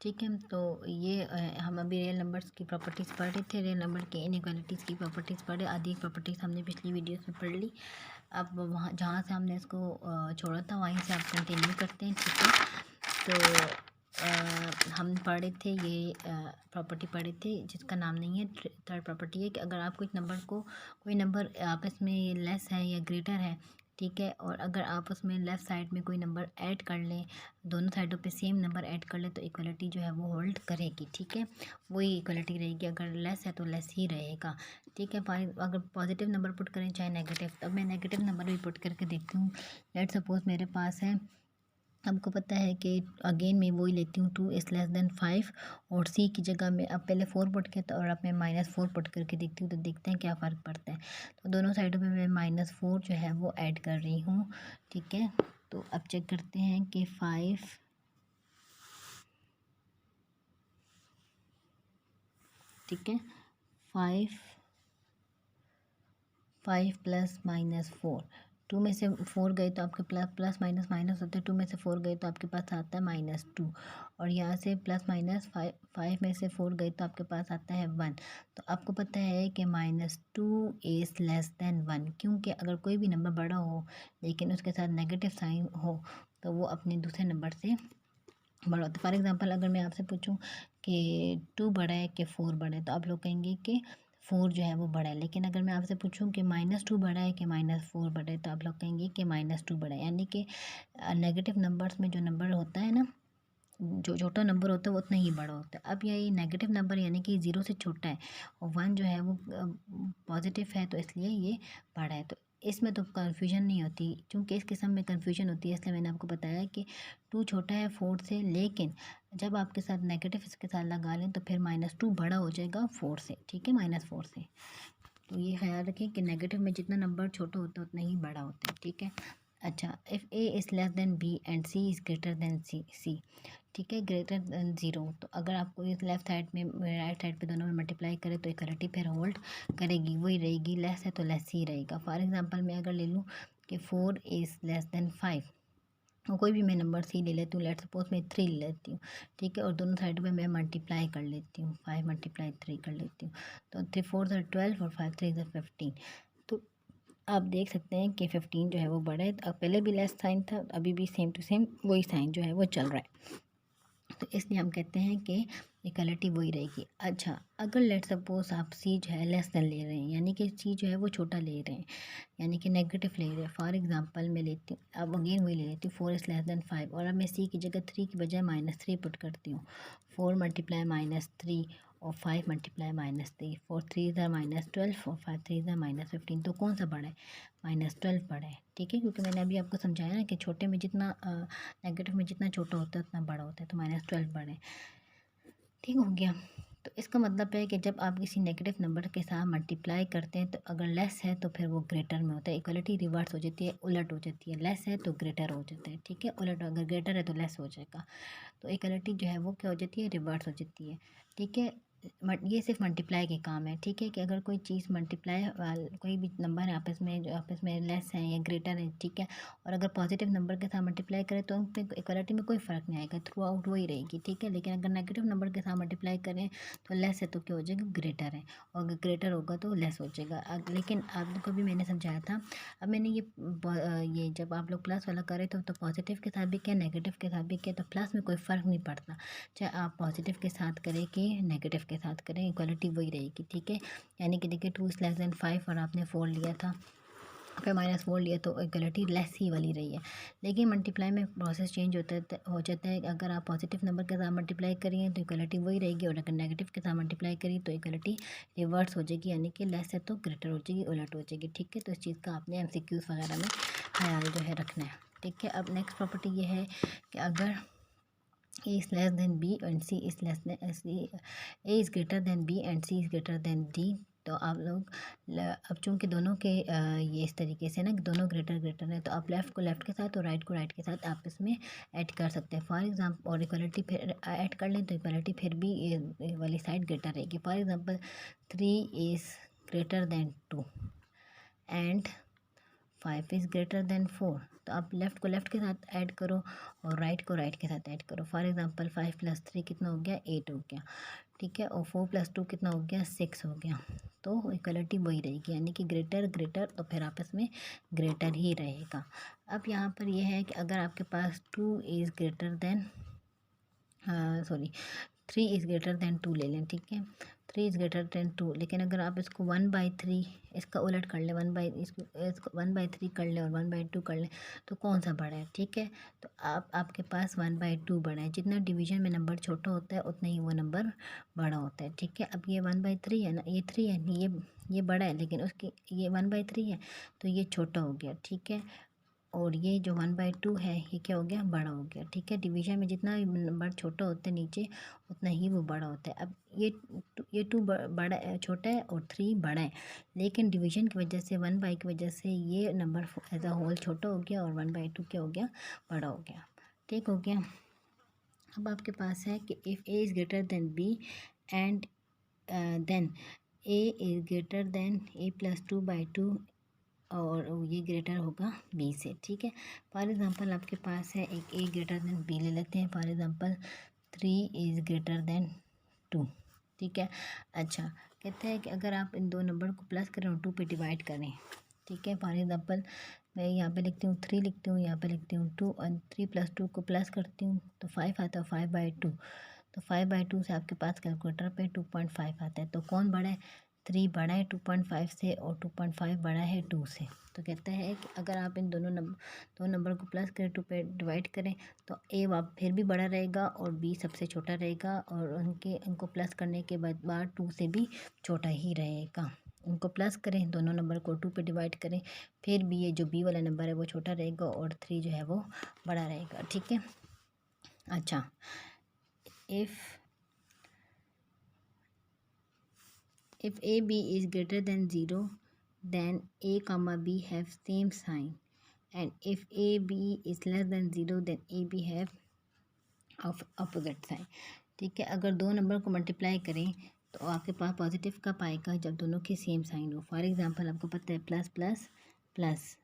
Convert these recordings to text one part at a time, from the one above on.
ठीक है। तो ये हम अभी रियल नंबर्स की प्रॉपर्टीज़ पढ़ रहे थे, रियल नंबर के इनइक्वालिटीज़ की प्रॉपर्टीज़ पढ़े, आधी प्रॉपर्टीज़ हमने पिछली वीडियोस में पढ़ ली। अब वहाँ जहाँ से हमने इसको छोड़ा था वहीं से आप कंटिन्यू करते हैं। ठीक है। तो हम पढ़े थे ये प्रॉपर्टी पढ़े थे जिसका नाम नहीं है, थर्ड प्रॉपर्टी है कि अगर आप कोई नंबर आपस में लेस है या ग्रेटर है, ठीक है, और अगर आप उसमें लेफ़्ट साइड में कोई नंबर ऐड कर लें, दोनों साइडों पे सेम नंबर ऐड कर लें, तो इक्वलिटी जो है वो होल्ड करेगी। ठीक है, वही इक्वलिटी रहेगी। अगर लेस है तो लेस ही रहेगा। ठीक है, अगर पॉजिटिव नंबर पुट करें चाहे नेगेटिव, तब मैं नेगेटिव नंबर भी पुट करके देखती हूँ। लेट सपोज मेरे पास है, हमको पता है कि अगेन मैं वही लेती हूँ 2 इज़ लेस देन 5, और सी की जगह में अब पहले 4 पुट किया था और अब मैं -4 पुट करके देखती हूँ, तो देखते हैं क्या फ़र्क पड़ता है। तो दोनों साइडों पे मैं -4 जो है वो ऐड कर रही हूँ। ठीक है, तो अब चेक करते हैं कि 5 ठीक है, 5 प्लस -4, 2 में से 4 गए तो आपके प्लस माइनस माइनस होते हैं, 2 में से 4 गए तो आपके पास आता है -2, और यहाँ से प्लस माइनस 5 में से 4 गए तो आपके पास आता है 1। तो आपको पता है कि -2 इज़ लेस देन 1, क्योंकि अगर कोई भी नंबर बड़ा हो लेकिन उसके साथ नेगेटिव साइन हो तो वो अपने दूसरे नंबर से बड़ा होता है। फॉर एग्जांपल अगर मैं आपसे पूछूं कि 2 बड़ा है कि 4 बड़ा है, तो आप लोग कहेंगे कि 4 जो है वो बड़ा है। लेकिन अगर मैं आपसे पूछूं कि -2 बड़ा है कि -4 बड़ा है, तो आप लोग कहेंगे कि -2 बड़ा है। यानी कि नेगेटिव नंबर्स में जो नंबर होता है ना, जो छोटा नंबर होता है वो उतना ही बड़ा होता है। अब ये नेगेटिव नंबर यानी कि 0 से छोटा है और 1 जो है वो पॉजिटिव है, तो इसलिए ये बड़ा है। तो इसमें तो कन्फ्यूजन नहीं होती, क्योंकि इस किस्म में कन्फ्यूजन होती है, इसलिए मैंने आपको बताया कि 2 छोटा है 4 से, लेकिन जब आपके साथ नेगेटिव इसके साथ लगा लें तो फिर -2 बड़ा हो जाएगा 4 से। ठीक है, -4 से। तो ये ख्याल रखें कि नेगेटिव में जितना नंबर छोटा होता है उतना ही बड़ा होता है। ठीक है। अच्छा, if A is less than B and C is greater than C, ठीक है, ग्रेटर देन 0, तो अगर आपको इस लेफ्ट साइड में राइट साइड पे दोनों में मल्टीप्लाई करें तो इक्वलिटी फिर होल्ड करेगी, वही रहेगी। लेस है तो लेस ही रहेगा। फॉर एग्जांपल मैं अगर ले लूँ कि 4 इज़ लेस देन 5, और कोई भी मैं नंबर सी ले लेती हूँ, लेट सपोज मैं 3 ले लेती हूँ। ठीक है, और दोनों साइड पे मैं मल्टीप्लाई कर लेती हूँ, 5 × 3 कर लेती हूँ, तो 3 4 12 और 5 3 15। तो आप देख सकते हैं कि 15 जो है वो बड़ा है। अब पहले भी लेस साइन था, अभी भी सेम टू सेम वही साइन जो है वो चल रहा है, तो इसलिए हम कहते हैं कि इक्वलिटी वही रहेगी। अच्छा, अगर लेट सपोज आप सी जो है लेस देन ले रहे हैं, यानी कि सी जो है वो छोटा ले रहे हैं, यानी कि नेगेटिव ले रहे हैं। फॉर एग्जांपल मैं लेती हूँ, अब अगेन वही ले लेती हूँ 4 इज़ लेस देन 5, और अब मैं सी की जगह 3 की बजाय -3 पुट करती हूँ। 4 × -3 और 5 × -3, 4 3 ज़ा -12 और 5 3 ज़ा -15, तो कौन सा बड़ा है? -12 बड़ा है। ठीक है, क्योंकि मैंने अभी आपको समझाया ना कि छोटे में जितना नेगेटिव में जितना छोटा होता है उतना बड़ा होता है, तो -12 बड़ा है। ठीक हो गया। तो इसका मतलब है कि जब आप किसी नेगेटिव नंबर के साथ मल्टीप्लाई करते हैं तो अगर लेस है तो फिर वो ग्रेटर में होता है, इक्वलिटी रिवर्स हो जाती है, उलट हो जाती है। लेस है तो ग्रेटर हो जाता है। ठीक है, उलट अगर ग्रेटर है तो लेस हो जाएगा, तो इक्वलिटी जो है वो क्या हो जाती है? रिवर्स हो जाती है। ठीक है, ये सिर्फ मल्टीप्लाई के काम है। ठीक है, कि अगर कोई चीज़ मल्टीप्लाई कोई भी नंबर है आपस में जो आपस में लेस है या ग्रेटर है, ठीक है, और अगर पॉजिटिव नंबर के साथ मल्टीप्लाई करें तो उन पर इक्वलिटी में कोई फ़र्क नहीं आएगा, थ्रू आउट वही रहेगी। ठीक है, लेकिन अगर नेगेटिव नंबर के साथ मल्टीप्लाई करें तो लेस है तो क्या हो जाएगा? ग्रेटर है, और अगर ग्रेटर होगा तो लेस हो जाएगा। लेकिन आपको भी मैंने समझाया था, अब मैंने ये जब आप लोग प्लस वाला करें तो पॉजिटिव के साथ भी किया, नेगेटिव के साथ भी किया, तो प्लस में कोई फ़र्क नहीं पड़ता, चाहे आप पॉजिटिव के साथ करें कि नेगेटिव के साथ करें, इक्वलिटी वही रहेगी। ठीक है, यानी कि देखिए 2 इज़ लेस देन 5 और आपने 4 लिया था, फिर -4 लिया, तो इक्वलिटी लेस ही वाली रही है। लेकिन मल्टीप्लाई में प्रोसेस चेंज हो जाता है। अगर आप पॉजिटिव नंबर के साथ मल्टीप्लाई करिए तो इक्वलिटी वही रहेगी, और अगर नेगेटिव के साथ मल्टीप्लाई करिए तो इक्वलिटी रिवर्स हो जाएगी, यानी कि लेस है तो ग्रेटर हो जाएगी, उलट हो जाएगी। ठीक है, तो इस चीज़ का आपने MCQs वगैरह में ख्याल जो है रखना है। ठीक है, अब नेक्स्ट प्रॉपर्टी ये है कि अगर A is less than B and C is less than A is greater than B and C is greater than D, तो आप लोग अब चूंकि दोनों के ये इस तरीके से ना कि दोनों ग्रेटर ग्रेटर है, तो आप लेफ़्ट को लेफ़्ट के साथ और राइट को राइट के साथ आप इसमें ऐड कर सकते हैं। फॉर एग्जांपल, और इक्वलिटी फिर ऐड कर लें तो इक्वलिटी फिर भी ये वाली साइड ग्रेटर रहेगी। For example 3 is greater then 2 and 5 is greater then 4, तो आप लेफ़्ट को लेफ़्ट के साथ ऐड करो और राइट को राइट के साथ ऐड करो। फॉर एग्ज़ाम्पल 5+3 कितना हो गया, 8 हो गया, ठीक है। और 4+2 कितना हो गया, 6 हो गया। तो इक्वलिटी वही रहेगी, यानी कि ग्रेटर ग्रेटर और फिर आपस में ग्रेटर ही रहेगा। अब यहाँ पर यह है कि अगर आपके पास 2 is greater then sorry 3 is greater then 2 ले लें, ठीक है। 3 इज़ ग्रेटर देन 2, लेकिन अगर आप इसको 1/3 इसका उलट कर लें, 1/3 कर लें और 1/2 कर लें, तो कौन सा बड़ा है, ठीक है। तो आपके पास 1/2 बड़ा है। जितना डिवीजन में नंबर छोटा होता है उतना ही वो नंबर बड़ा होता है, ठीक है। अब ये 1/3 है ना, ये 3 है, ये बड़ा है, लेकिन उसकी ये 1/3 है तो ये छोटा हो गया, ठीक है। और ये जो 1/2 है ये क्या हो गया, बड़ा हो गया, ठीक है। डिवीजन में जितना नंबर छोटा होता है नीचे उतना ही वो बड़ा होता है। अब ये 2 बड़ा छोटा है और 3 बड़ा है, लेकिन डिवीजन की वजह से 1/, की वजह से ये नंबर एज अ होल छोटा हो गया और 1/2 क्या हो गया, बड़ा हो गया, ठीक हो गया। अब आपके पास है कि if A is greater than B and then A is greater than a+2/2 और ये ग्रेटर होगा बी से, ठीक है। फॉर एग्ज़ाम्पल आपके पास है एक ए ग्रेटर देन बी ले लेते हैं। For example 3 is greater then 2, ठीक है। अच्छा, कहते हैं कि अगर आप इन दो नंबर को प्लस करें और 2 पे डिवाइड करें, ठीक है। फॉर एग्ज़ाम्पल मैं यहाँ पे लिखती हूँ 3, लिखती हूँ यहाँ पे लिखती हूँ 2, और 3+2 को प्लस करती हूँ तो 5 आता है, 5/2। तो 5/2 से आपके पास कैलकुलेटर पे 2.5 आता है। तो कौन बड़ा है, 3 बड़ा है 2.5 से और 2.5 बड़ा है 2 से। तो कहता है कि अगर आप इन दो नंबर को प्लस करें, 2 पे डिवाइड करें, तो ए आप फिर भी बड़ा रहेगा और बी सबसे छोटा रहेगा, और उनको प्लस करने के बाद 2 से भी छोटा ही रहेगा। उनको प्लस करें, दोनों नंबर को 2 पे डिवाइड करें, फिर भी ये जो बी वाला नंबर है वो छोटा रहेगा और 3 जो है वो बड़ा रहेगा, ठीक है। अच्छा, if AB is greater than 0, then A comma B have same sign, and if AB is less than 0, then AB have opposite sign, ठीक है। अगर दो नंबर को मल्टीप्लाई करें तो आपके पास पॉजिटिव कब आएगा, जब दोनों के सेम साइन हो। फॉर एग्जांपल आपको पता है plus plus plus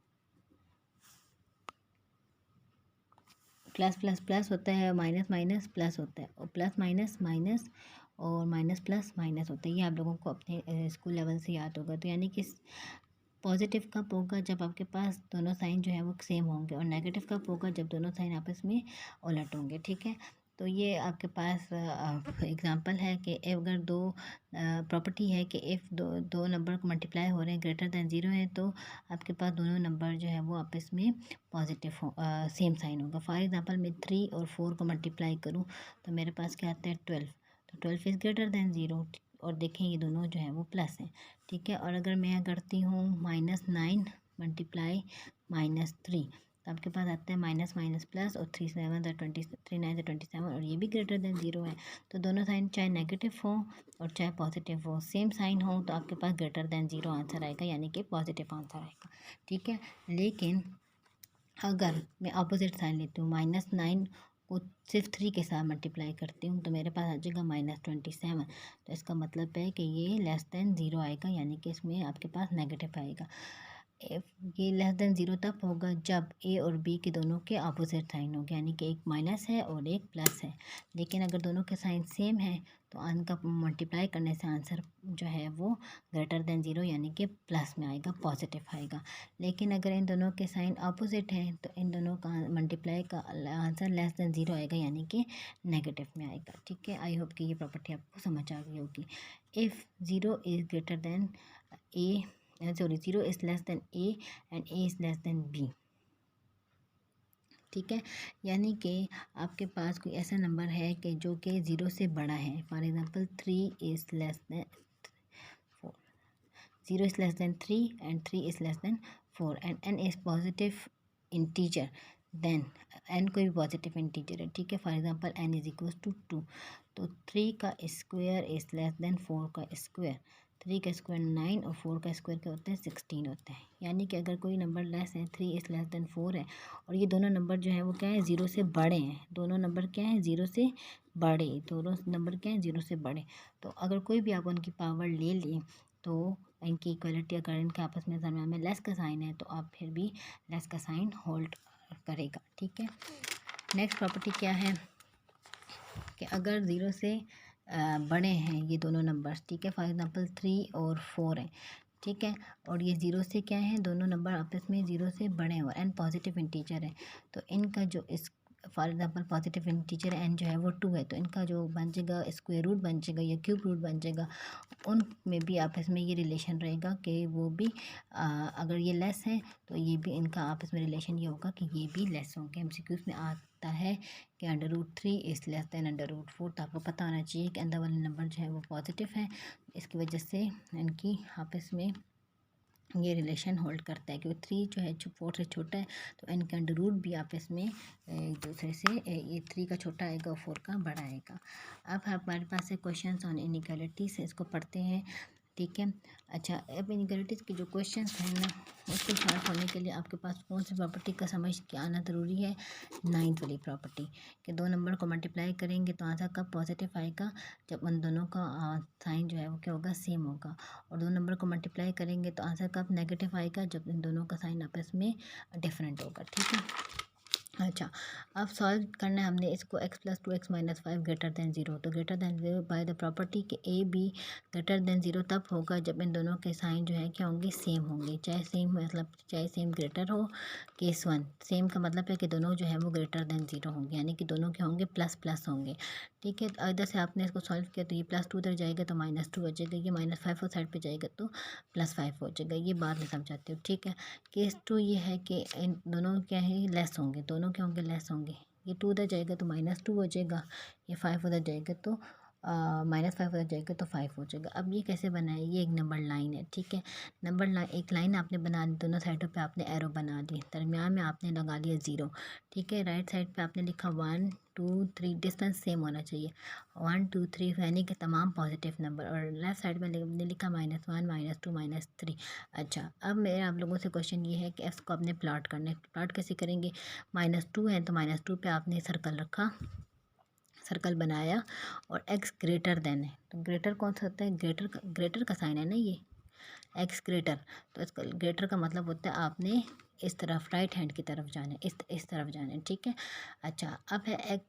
plus plus plus होता है, माइनस माइनस प्लस होता है, और प्लस माइनस माइनस और माइनस प्लस माइनस होता है। ये आप लोगों को अपने स्कूल लेवल से याद होगा। तो यानी कि पॉजिटिव कब होगा, जब आपके पास दोनों साइन जो है वो सेम होंगे, और नेगेटिव कब होगा, जब दोनों साइन आपस में उलट होंगे, ठीक है। तो ये आपके पास एग्जांपल है कि अगर दो प्रॉपर्टी है कि इफ़ दो नंबर को मल्टीप्लाई हो रहे हैं ग्रेटर दैन 0 है, तो आपके पास दोनों नंबर जो है वो आपस में पॉजिटिव हो, सेम साइन होगा। फॉर एग्जांपल मैं 3 और 4 को मल्टीप्लाई करूँ तो मेरे पास क्या आता है 12, तो 12 इज़ ग्रेटर दैन 0, और देखें ये दोनों जो है वो प्लस हैं, ठीक है। और अगर मैं करती हूँ -9 मल्टीप्लाई -3, तो आपके पास आता है माइनस माइनस प्लस, और 3 7 3 9 27, और ये भी ग्रेटर देन 0 है। तो दोनों साइन चाहे नेगेटिव हो और चाहे पॉजिटिव हो, सेम साइन हो, तो आपके पास ग्रेटर देन 0 आंसर आएगा, यानी कि पॉजिटिव आंसर आएगा, ठीक है। लेकिन अगर मैं अपोजिट साइन लेती हूँ, -9 को सिर्फ 3 के साथ मल्टीप्लाई करती हूँ, तो मेरे पास आ जाएगा -27। तो इसका मतलब है कि ये लेस दैन 0 आएगा, यानी कि इसमें आपके पास नेगेटिव आएगा। ये लेस दैन 0 तब होगा जब ए और बी के दोनों के अपोजिट साइन होंगे, यानी कि एक माइनस है और एक प्लस है। लेकिन अगर दोनों के साइन सेम है तो इनका मल्टीप्लाई करने से आंसर जो है वो ग्रेटर देन 0, यानी कि प्लस में आएगा, पॉजिटिव आएगा। लेकिन अगर इन दोनों के साइन अपोजिट हैं तो इन दोनों का मल्टीप्लाई का आंसर लेस दैन 0 आएगा, यानी कि नेगेटिव में आएगा, ठीक है। आई होप कि ये प्रॉपर्टी आपको समझ आ गई होगी। If 0 is greater than A 0 is less than A and A is less than B, ठीक है। यानी कि आपके पास कोई ऐसा नंबर है कि जो कि 0 से बड़ा है। For example 3 is less than 4, 0 is less than 3 and 3 is less than 4, and n is positive integer, then n कोई भी पॉजिटिव इंटीजर है, ठीक है। For example n is equals to 2, तो 3 का स्क्वायर इज़ लेस देन 4 का square. 3 का square 9 और 4 का स्क्वायर क्या होता है 16 होता है। यानी कि अगर कोई नंबर लेस है, 3 इज़ लेस देन 4 है, और ये दोनों नंबर जो है वो क्या है 0 से बड़े हैं। दोनों नंबर क्या है 0 से बड़े, दोनों नंबर क्या है 0 से बड़े। तो अगर कोई भी आप उनकी पावर ले लें तो इनकी इक्वलिटी, अगर इनके आपस में दरम्यान में लेस का साइन है तो आप फिर भी लेस का साइन होल्ड करेगा। ठीक है, नेक्स्ट प्रॉपर्टी क्या है कि अगर 0 से बड़े हैं ये दोनों नंबर्स, ठीक है, फॉर एग्जांपल 3 और 4 हैं, ठीक है, और ये 0 से क्या है, दोनों नंबर आपस में 0 से बड़े हैं और एन पॉजिटिव इंटीजर है, तो इनका जो इस for example positive integer N जो है वो 2 है, तो इनका जो बन जाएगा स्क्वायर रूट बन जाएगा या क्यूब रूट बन जाएगा, उनमें भी आपस में ये रिलेशन रहेगा कि वो भी अगर ये लेस है तो ये भी इनका आपस में रिलेशन ये होगा कि ये भी लेस होंगे। एमसीक्यूज में आता है कि √3 इज़ लेस दैन √4, तो आपको पता होना चाहिए कि अंदर वाले नंबर जो है वो पॉजिटिव है, इसकी वजह से इनकी आपस में ये रिलेशन होल्ड करता है, क्योंकि 3 जो है 4 से छोटा है, तो इनका अंडर रूट भी आपस में एक दूसरे से ये 3 का छोटा आएगा और 4 का बड़ा आएगा। अब हमारे पास है क्वेश्चन ऑन इनइक्वालिटीज, इसको पढ़ते हैं। ठीक है, अच्छा, अब इनइक्वालिटीज़ के जो क्वेश्चन हैं ना, उसको सॉल्व होने के लिए आपके पास कौन सी प्रॉपर्टी का समझ के आना ज़रूरी है, 9th वाली प्रॉपर्टी कि दो नंबर को मल्टीप्लाई करेंगे तो आंसर कब पॉजिटिव आएगा, जब उन दोनों का साइन जो है वो क्या होगा, सेम होगा, और दो नंबर को मल्टीप्लाई करेंगे तो आंसर कब नेगेटिव आएगा, जब इन दोनों का साइन आपस में डिफरेंट होगा। ठीक है, अच्छा, अब सॉल्व करना है हमने इसको x + 2x - 5 ग्रेटर दैन 0, तो greater than 0 by the property के a b ग्रेटर दैन 0 तब होगा जब इन दोनों के साइन जो है क्या होंगे, सेम होंगे, चाहे सेम मतलब चाहे सेम ग्रेटर हो। केस 1 सेम का मतलब है कि दोनों जो है वो ग्रेटर दैन 0 होंगे, यानी कि दोनों क्या होंगे, प्लस प्लस होंगे। ठीक है, तो इधर से आपने इसको सॉल्व किया तो ये +2 उधर जाएगा तो -2 हो जाएगा, ये -5 और साइड पे जाएगा तो +5 हो जाएगा, ये बात मैं समझाती हूँ। ठीक है, केस 2 ये है कि इन दोनों क्या है, लेस होंगे, दोनों क्या होंगे, लेस होंगे, ये 2 उधर जाएगा तो -2 हो जाएगा, ये 5 उधर जाएगा तो -5 उधर जाएगा तो 5 हो जाएगा। अब ये कैसे बना है, ये एक नंबर लाइन है। ठीक है, नंबर लाइन एक लाइन आपने बना ली, दोनों साइडों पे आपने एरो बना दी, दरमियान में आपने लगा लिया 0। ठीक है, राइट साइड पे आपने लिखा 1 2 3, डिस्टेंस सेम होना चाहिए, 1 2 3 यानी कि तमाम पॉजिटिव नंबर, और लेफ्ट साइड में हमने लिखा -1 -2 -3। अच्छा, अब मेरा आप लोगों से क्वेश्चन ये है कि एक्स को आपने प्लॉट करना है, प्लॉट कैसे करेंगे, -2 है तो -2 पे आपने सर्कल रखा, सर्कल बनाया, और x ग्रेटर देन है, तो ग्रेटर कौन सा होता है, ग्रेटर का साइन है ना ये, x ग्रेटर, तो इसका ग्रेटर का मतलब होता है आपने इस तरफ राइट हैंड की तरफ जाना है, इस तरफ जाना है। ठीक है, अच्छा, अब है x,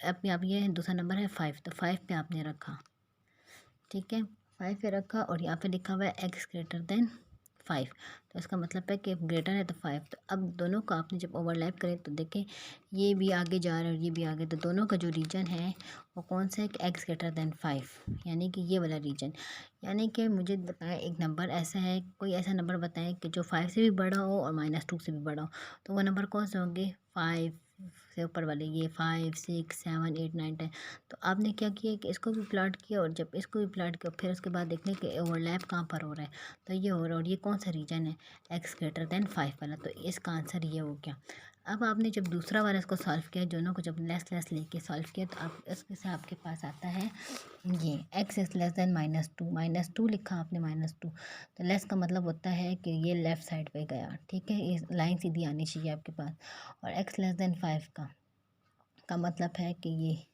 अब ये दूसरा नंबर है 5, तो 5 पे आपने रखा, ठीक है, 5 पे रखा, और यहाँ पे लिखा हुआ है x ग्रेटर देन 5, तो इसका मतलब है कि ग्रेटर है तो 5, तो अब दोनों को आपने जब ओवरलैप करें तो देखें ये भी आगे जा रहा है और ये भी आगे, तो दोनों का जो रीजन है वो कौन सा है कि x ग्रेटर देन 5, यानी कि ये वाला रीजन, यानी कि मुझे बताएं एक नंबर ऐसा है, कोई ऐसा नंबर बताएं कि जो 5 से भी बड़ा हो और -2 से भी बड़ा हो, तो वो नंबर कौन से होंगे, 5 से ऊपर वाले, ये 5 6 7 8 9 10, तो आपने क्या किया कि इसको भी प्लॉट किया, और जब इसको भी प्लॉट किया फिर उसके बाद देखने के ओवरलैप कहाँ पर हो रहा है, तो ये हो रहा है, और ये कौन सा रीजन है, x ग्रेटर देन 5 वाला, तो इसका आंसर ये हो गया। अब आपने जब दूसरा वाला इसको सॉल्व किया, दोनों को जब लेस लेके सॉल्व किया, तो आप इसके से आपके पास आता है ये x इज़ लेस देन -2 लिखा आपने, -2, तो लेस का मतलब होता है कि ये लेफ़्ट साइड पे गया। ठीक है, ये लाइन सीधी आनी चाहिए आपके पास, और x लेस देन 5 का मतलब है कि ये,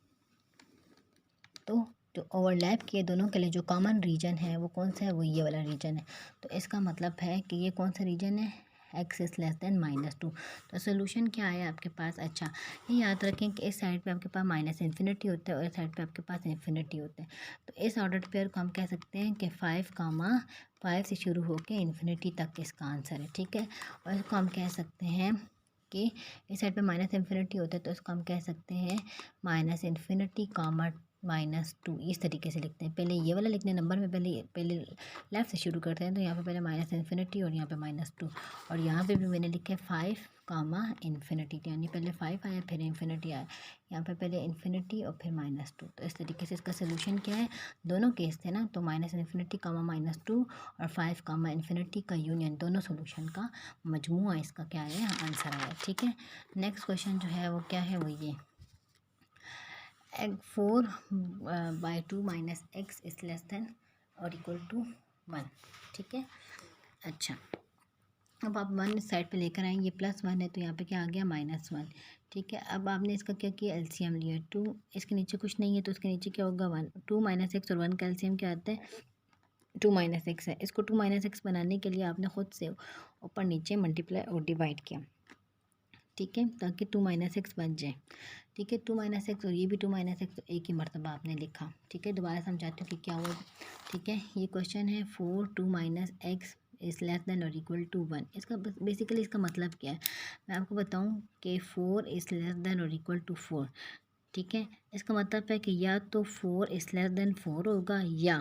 तो जो ओवरलैप किए दोनों के लिए जो कॉमन रीजन है वो कौन सा है, वो ये वाला रीजन है, तो इसका मतलब है कि ये कौन सा रीजन है, x इज़ लेस देन -2, तो सोल्यूशन क्या आया आपके पास। अच्छा, ये याद रखें कि इस साइड पे आपके पास -इन्फिनिटी होता है और इस साइड पे आपके पास इन्फिनिटी होता है, तो इस ऑर्डर पेयर को हम कह सकते हैं कि 5 से शुरू होकर इन्फिनिटी तक इसका आंसर है। ठीक है, और इसको हम कह सकते हैं कि इस साइड पे -इन्फिनिटी होता है, तो इसको हम कह सकते हैं -इन्फिनिटी, -2, इस तरीके से लिखते हैं। पहले ये वाला लिखने नंबर में पहले लेफ़्ट से शुरू करते हैं, तो यहाँ पे पहले -इन्फिनिटी और यहाँ पे -2, और यहाँ पे भी मैंने लिखे 5 इन्फिनिटी, यानी पहले 5 आया फिर इन्फिनिटी आया, यहाँ पे पहले इन्फिनिटी और फिर -2, तो इस तरीके से इसका सोल्यूशन क्या है, दोनों केस थे ना, तो -इन्फिनिटी, -2 और 5 इन्फिनिटी का यूनियन, दोनों सोल्यूशन का मजमूआ इसका क्या है, आंसर आया। ठीक है, नेक्स्ट क्वेश्चन जो है वो क्या है, वो ये 4/2 - x इज़ लेस देन और इक्वल टू 1। ठीक है, अच्छा, अब आप 1 साइड पे लेकर आएंगे, +1 है तो यहाँ पे क्या आ गया, -1। ठीक है, अब आपने इसका क्या किया, एलसीएम लिया, 2 इसके नीचे कुछ नहीं है तो इसके नीचे क्या होगा, 1, 2 - x और 1 का एलसीएम क्या आता है, 2 - x है, इसको 2 - x बनाने के लिए आपने खुद से ऊपर नीचे मल्टीप्लाई और डिवाइड किया। ठीक है, ताकि 2 - x बच जाए। ठीक है, 2 - x और ये भी 2 - x, तो एक ही मरतबा आपने लिखा। ठीक है, दोबारा समझाती हूँ कि क्या हुआ। ठीक है, ये क्वेश्चन है 4 2 - x इज़ लेस देन और इक्वल टू 1। इसका बेसिकली इसका मतलब क्या है, मैं आपको बताऊँ कि 4 इज़ लेस देन और इक्वल टू 4। ठीक है, इसका मतलब है कि या तो 4 इज़ लेस देन 4 होगा या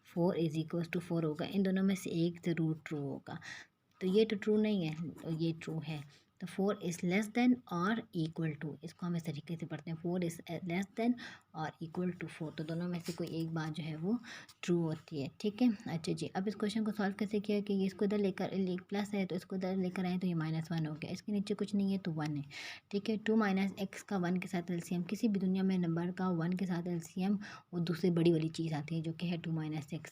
4 इज़ इक्वल टू 4 होगा। इन दोनों में से एक ज़रूर ट्रू होगा। तो ये तो ट्रू नहीं है, तो ये ट्रू है। तो 4 इज़ लेस देन और इक्वल टू, इसको हम इस तरीके से पढ़ते हैं, 4 इज़ लेस देन और इक्वल टू 4। तो दोनों में से कोई एक बात जो है वो ट्रू होती है। ठीक है, अच्छा जी, अब इस क्वेश्चन को सॉल्व कैसे किया कि इसको इधर लेकर, एक प्लस है तो इसको इधर लेकर आए तो ये -1 हो गया, इसके नीचे कुछ नहीं है तो 1 है। ठीक है, 2 - x का 1 के साथ एलसीएम, किसी भी दुनिया में नंबर का 1 के साथ एलसीएम वो दूसरी बड़ी वाली चीज़ आती है जो कि है 2 - x।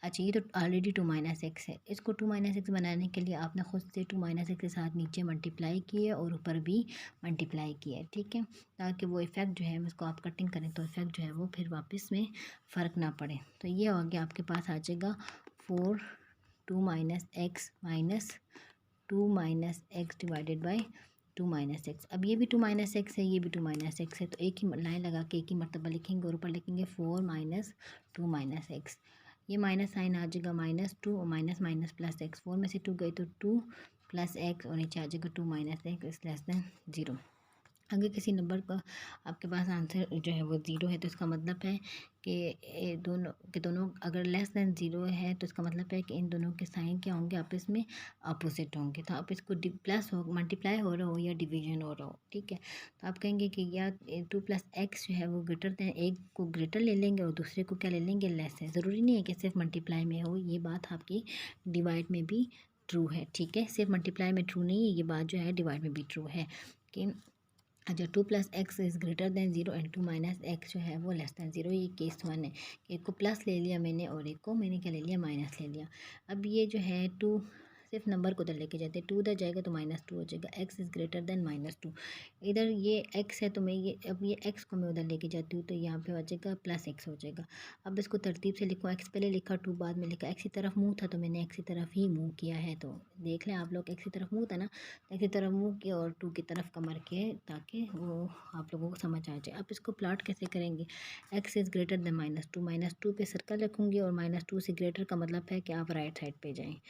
अच्छा, ये तो ऑलरेडी 2 - x है। इसको 2 - x बनाने के लिए आपने खुद से 2 - x के साथ नीचे मल्टीप्लाई किए और ऊपर भी मल्टीप्लाई किया है। ठीक है, ताकि वो इफ़ेक्ट जो है इसको आप कटिंग करें तो इफ़ेक्ट जो है वो फिर वापस में फ़र्क ना पड़े। तो ये हो गया, आपके पास आ जाएगा 4 2 - x minus 2 - x divided by 2 - x। अब ये भी 2 - x है, ये भी 2 - x है, तो एक ही लाइन लगा के एक ही मरतबा लिखेंगे और ऊपर लिखेंगे 4 - 2 - x। ये माइनस साइन आ जाएगा -2 और माइनस माइनस प्लस x। 4 में से 2 गई तो 2 + x और नीचे आ जाएगा 2 - x इज़ लेस देन 0। अगर किसी नंबर का आपके पास आंसर जो है वो 0 है तो इसका मतलब है कि दोनों अगर लेस देन 0 है तो इसका मतलब है कि इन दोनों के साइन क्या होंगे, आपस में अपोजिट होंगे। तो आप इसको प्लस हो, मल्टीप्लाई हो रहा हो या डिवीजन हो रहा हो। ठीक है, तो आप कहेंगे कि या 2 + x जो है वो ग्रेटर देन, एक को ग्रेटर ले लेंगे और दूसरे को क्या ले लेंगे, लेस है। ज़रूरी नहीं है कि सिर्फ मल्टीप्लाई में हो, ये बात आपकी डिवाइड में भी ट्रू है। ठीक है, सिर्फ मल्टीप्लाई में ट्रू नहीं है, ये बात जो है डिवाइड में भी ट्रू है कि अच्छा 2 + x is greater than 0 and 2 - x जो है वो लेस देन 0। ये केस 1 है, एक को प्लस ले लिया मैंने और एक को मैंने क्या ले लिया, माइनस ले लिया। अब ये जो है 2 सिर्फ नंबर को उधर लेके जाते हैं, 2 उधर जाएगा तो -2 हो जाएगा। x इज़ ग्रेटर देन -2, इधर ये x है तो मैं ये, अब ये x को मैं उधर लेके जाती हूँ तो यहाँ पे हो जाएगा +x हो जाएगा। अब इसको तरतीब से लिखो, x पहले लिखा 2 बाद में लिखा। x की तरफ मुँह था तो मैंने x की तरफ ही मुँह किया है, तो देख लें आप लोग, x की तरफ मुँह था ना, x की तरफ मुँह किया और 2 की तरफ कमर किए ताकि वो आप लोगों को समझ आ जाए। अब इसको प्लॉट कैसे करेंगे, x इज़ ग्रेटर देन -2, -2 पे सर्कल रखूँगी और -2 से ग्रेटर का मतलब है कि आप राइट साइड पे जाएँ।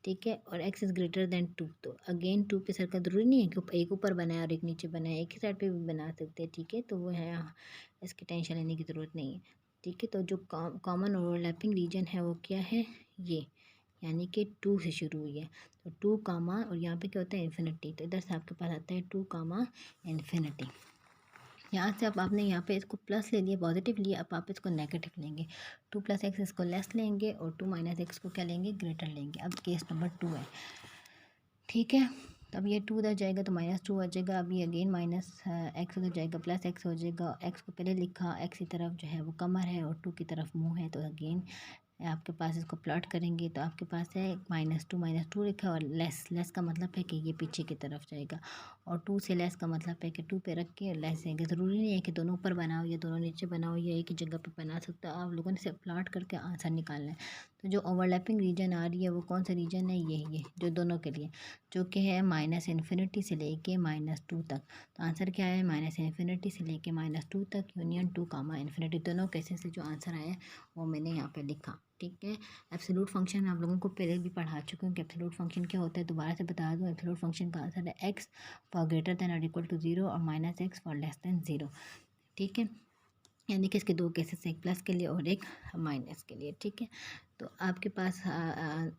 ठीक है, और x इज़ ग्रेटर देन 2, तो अगेन 2 पे सर्कल, ज़रूरी नहीं है कि एक ऊपर बनाए और एक नीचे बनाए, एक ही साइड पे भी बना सकते हैं। ठीक है, तो वो है, इसकी टेंशन लेने की ज़रूरत नहीं है। ठीक है, तो जो कॉमन ओवरलैपिंग रीजन है वो क्या है, ये यानी कि 2 से शुरू हुई है तो 2 कामा और यहाँ पे क्या होता है, इन्फिनिटी। तो इधर से आपके पास आता है 2 कामा इन्फिनिटी। यहाँ से अब आपने यहाँ पे इसको प्लस ले लिया, पॉजिटिव लिया, अब आप इसको नेगेटिव लेंगे। 2 + x इसको लेस लेंगे और 2 - x को क्या लेंगे, ग्रेटर लेंगे। अब केस नंबर 2 है। ठीक है, तब ये 2 उधर जाएगा तो -2 हो जाएगा। अब ये अगेन -x उधर जाएगा, +x हो जाएगा। x को पहले लिखा, x की तरफ जो है वो कमर है और 2 की तरफ मुँह है, तो अगेन आपके पास इसको प्लॉट करेंगे तो आपके पास है -2 लिखा और लेस का मतलब है कि ये पीछे की तरफ जाएगा और 2 से लेस का मतलब है कि 2 पे रख के लेस जाएंगे। ज़रूरी नहीं है कि दोनों ऊपर बनाओ या दोनों नीचे बनाओ या एक ही जगह पे बना सकते हो, आप लोगों ने सिर्फ प्लॉट करके आंसर निकालना है। तो जो ओवरलैपिंग रीजन आ रही है वो कौन सा रीजन है, ये जो दोनों के लिए, जो कि है -इन्फिनिटी से लेके -2 तक। तो आंसर क्या है, -इन्फिनिटी से लेके -2 तक यूनियन 2 कामा इन्फिनिटी। दोनों केसेस से जो आंसर आया वो मैंने यहाँ पे लिखा। ठीक है, एब्सोल्यूट फंक्शन मैं आप लोगों को पहले भी पढ़ा चुकी हूँ कि एब्सोल्यूट फंक्शन क्या होता है, दोबारा से बता दूँ। एब्सोल्यूट फंक्शन का आंसर है x फॉर ग्रेटर देन और इक्वल टू 0 और -x फॉर लेस देन 0। ठीक है, यानी कि इसके दो केसेस, एक प्लस के लिए और एक माइनस के लिए। ठीक है, तो आपके पास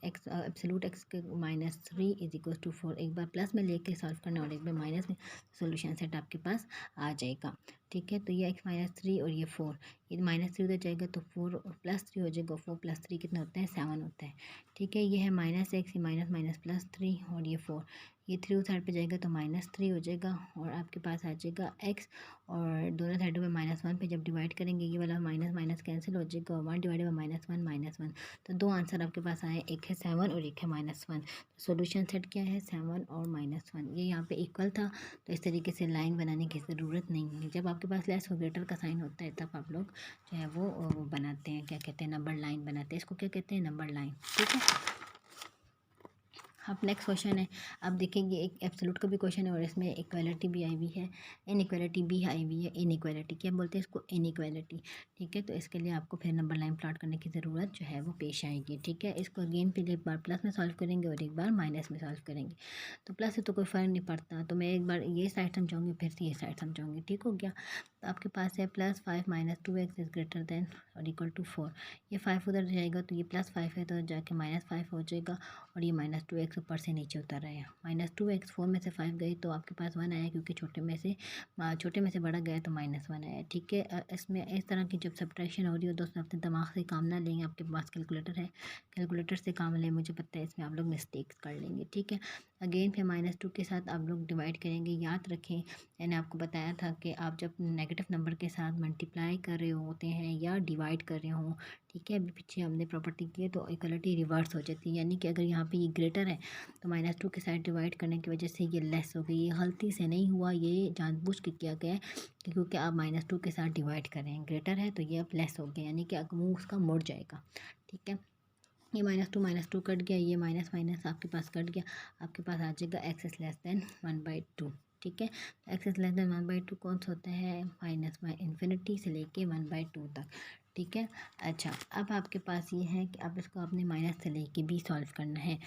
एक्स एब्सोल्यूट एक्स के -3 इज इक्वल टू 4, एक बार प्लस में लेके सॉल्व करना और एक बार माइनस में, सॉल्यूशन सेट आपके पास आ जाएगा। ठीक है, तो ये x -3 और ये 4, ये -3 उधर जाएगा तो 4 और +3 हो जाएगा। 4 + 3 कितना होता है, 7 होता है। ठीक है, ये है -x, ये माइनस +3 और ये 4, ये 3 उस साइड पे जाएगा तो -3 हो जाएगा और आपके पास आ जाएगा x, और दोनों साइडों में -1 पे जब डिवाइड करेंगे ये वाला माइनस माइनस कैंसिल हो जाएगा, 1 डिवाइडेड बाई -1 तो दो आंसर आपके पास आए, एक है 7 और एक है -1। तो सॉल्यूशन सेट क्या है, 7 और -1। ये यहाँ पे इक्वल था तो इस तरीके से लाइन बनाने की ज़रूरत नहीं है। जब आपके पास लेस और ग्रेटर का साइन होता है तब आप लोग जो है वो बनाते हैं, क्या कहते हैं, नंबर लाइन बनाते हैं, इसको क्या कहते हैं, नंबर लाइन। ठीक है, अब नेक्स्ट क्वेश्चन है, आप देखेंगे एक एब्सोल्यूट का भी क्वेश्चन है और इसमें इक्वालिटी भी आई हुई है, इनइक्वालिटी भी आई हुई है। इनइक्वालिटी क्या बोलते हैं इसको? इनइक्वालिटी। ठीक है, तो इसके लिए आपको फिर नंबर लाइन प्लॉट करने की ज़रूरत जो है वो पेश आएगी। ठीक है, इसको अगेन पहले एक बार प्लस में सॉल्व करेंगे और एक बार माइनस में सॉल्व करेंगे। तो प्लस से तो कोई फ़र्क नहीं पड़ता, तो मैं एक बार ये साइड समझाऊंगी फिर से ये साइड समझाऊंगी। ठीक हो गया, तो आपके पास है +5 - 2x इज़ ग्रेटर देन और इक्वल टू 4। ये 5 उधर जाएगा तो ये +5 है तो जाके -5 हो जाएगा और ये -2x ऊपर से नीचे उतर आया। -2x 4 में से 5 गई तो आपके पास 1 आया, क्योंकि छोटे में से बड़ा गया तो -1 आया। ठीक है, इसमें इस तरह की जब सब्ट्रैक्शन हो रही हो दोस्तों, अपने दिमाग से काम ना लेंगे। आपके पास कैलकुलेटर है, कैलकुलेटर से काम लें, मुझे पता है इसमें आप लोग मिस्टेक्स कर लेंगे। ठीक है, अगेन फिर -2 के साथ आप लोग डिवाइड करेंगे। याद रखें, मैंने आपको बताया था कि आप जब नेगेटिव नंबर के साथ मल्टीप्लाई कर रहे होते हैं या डिवाइड कर रहे हो, ठीक है, अभी पीछे हमने प्रॉपर्टी की है तो इक्वलिटी रिवर्स हो जाती है। यानी कि अगर यहाँ पे ये ग्रेटर है तो -2 के साथ डिवाइड करने की वजह से ये लेस हो गई। ये गलती से नहीं हुआ, ये जानबूझ के किया गया है क्योंकि आप -2 के साथ डिवाइड करें। ग्रेटर है तो ये अब लेस हो गया, यानी कि मुँह उसका मुड़ जाएगा। ठीक है, ये -2 कट गया, ये माइनस माइनस आपके पास कट गया, आपके पास आ जाएगा x इज़ लेस देन 1/2। ठीक है, x इज़ लेस देन 1/2 कौन सा होता है? -इन्फिनिटी से लेके 1/2 तक। ठीक है, अच्छा अब आपके पास ये है कि अब इसको आपने माइनस से लेके भी सॉल्व करना है।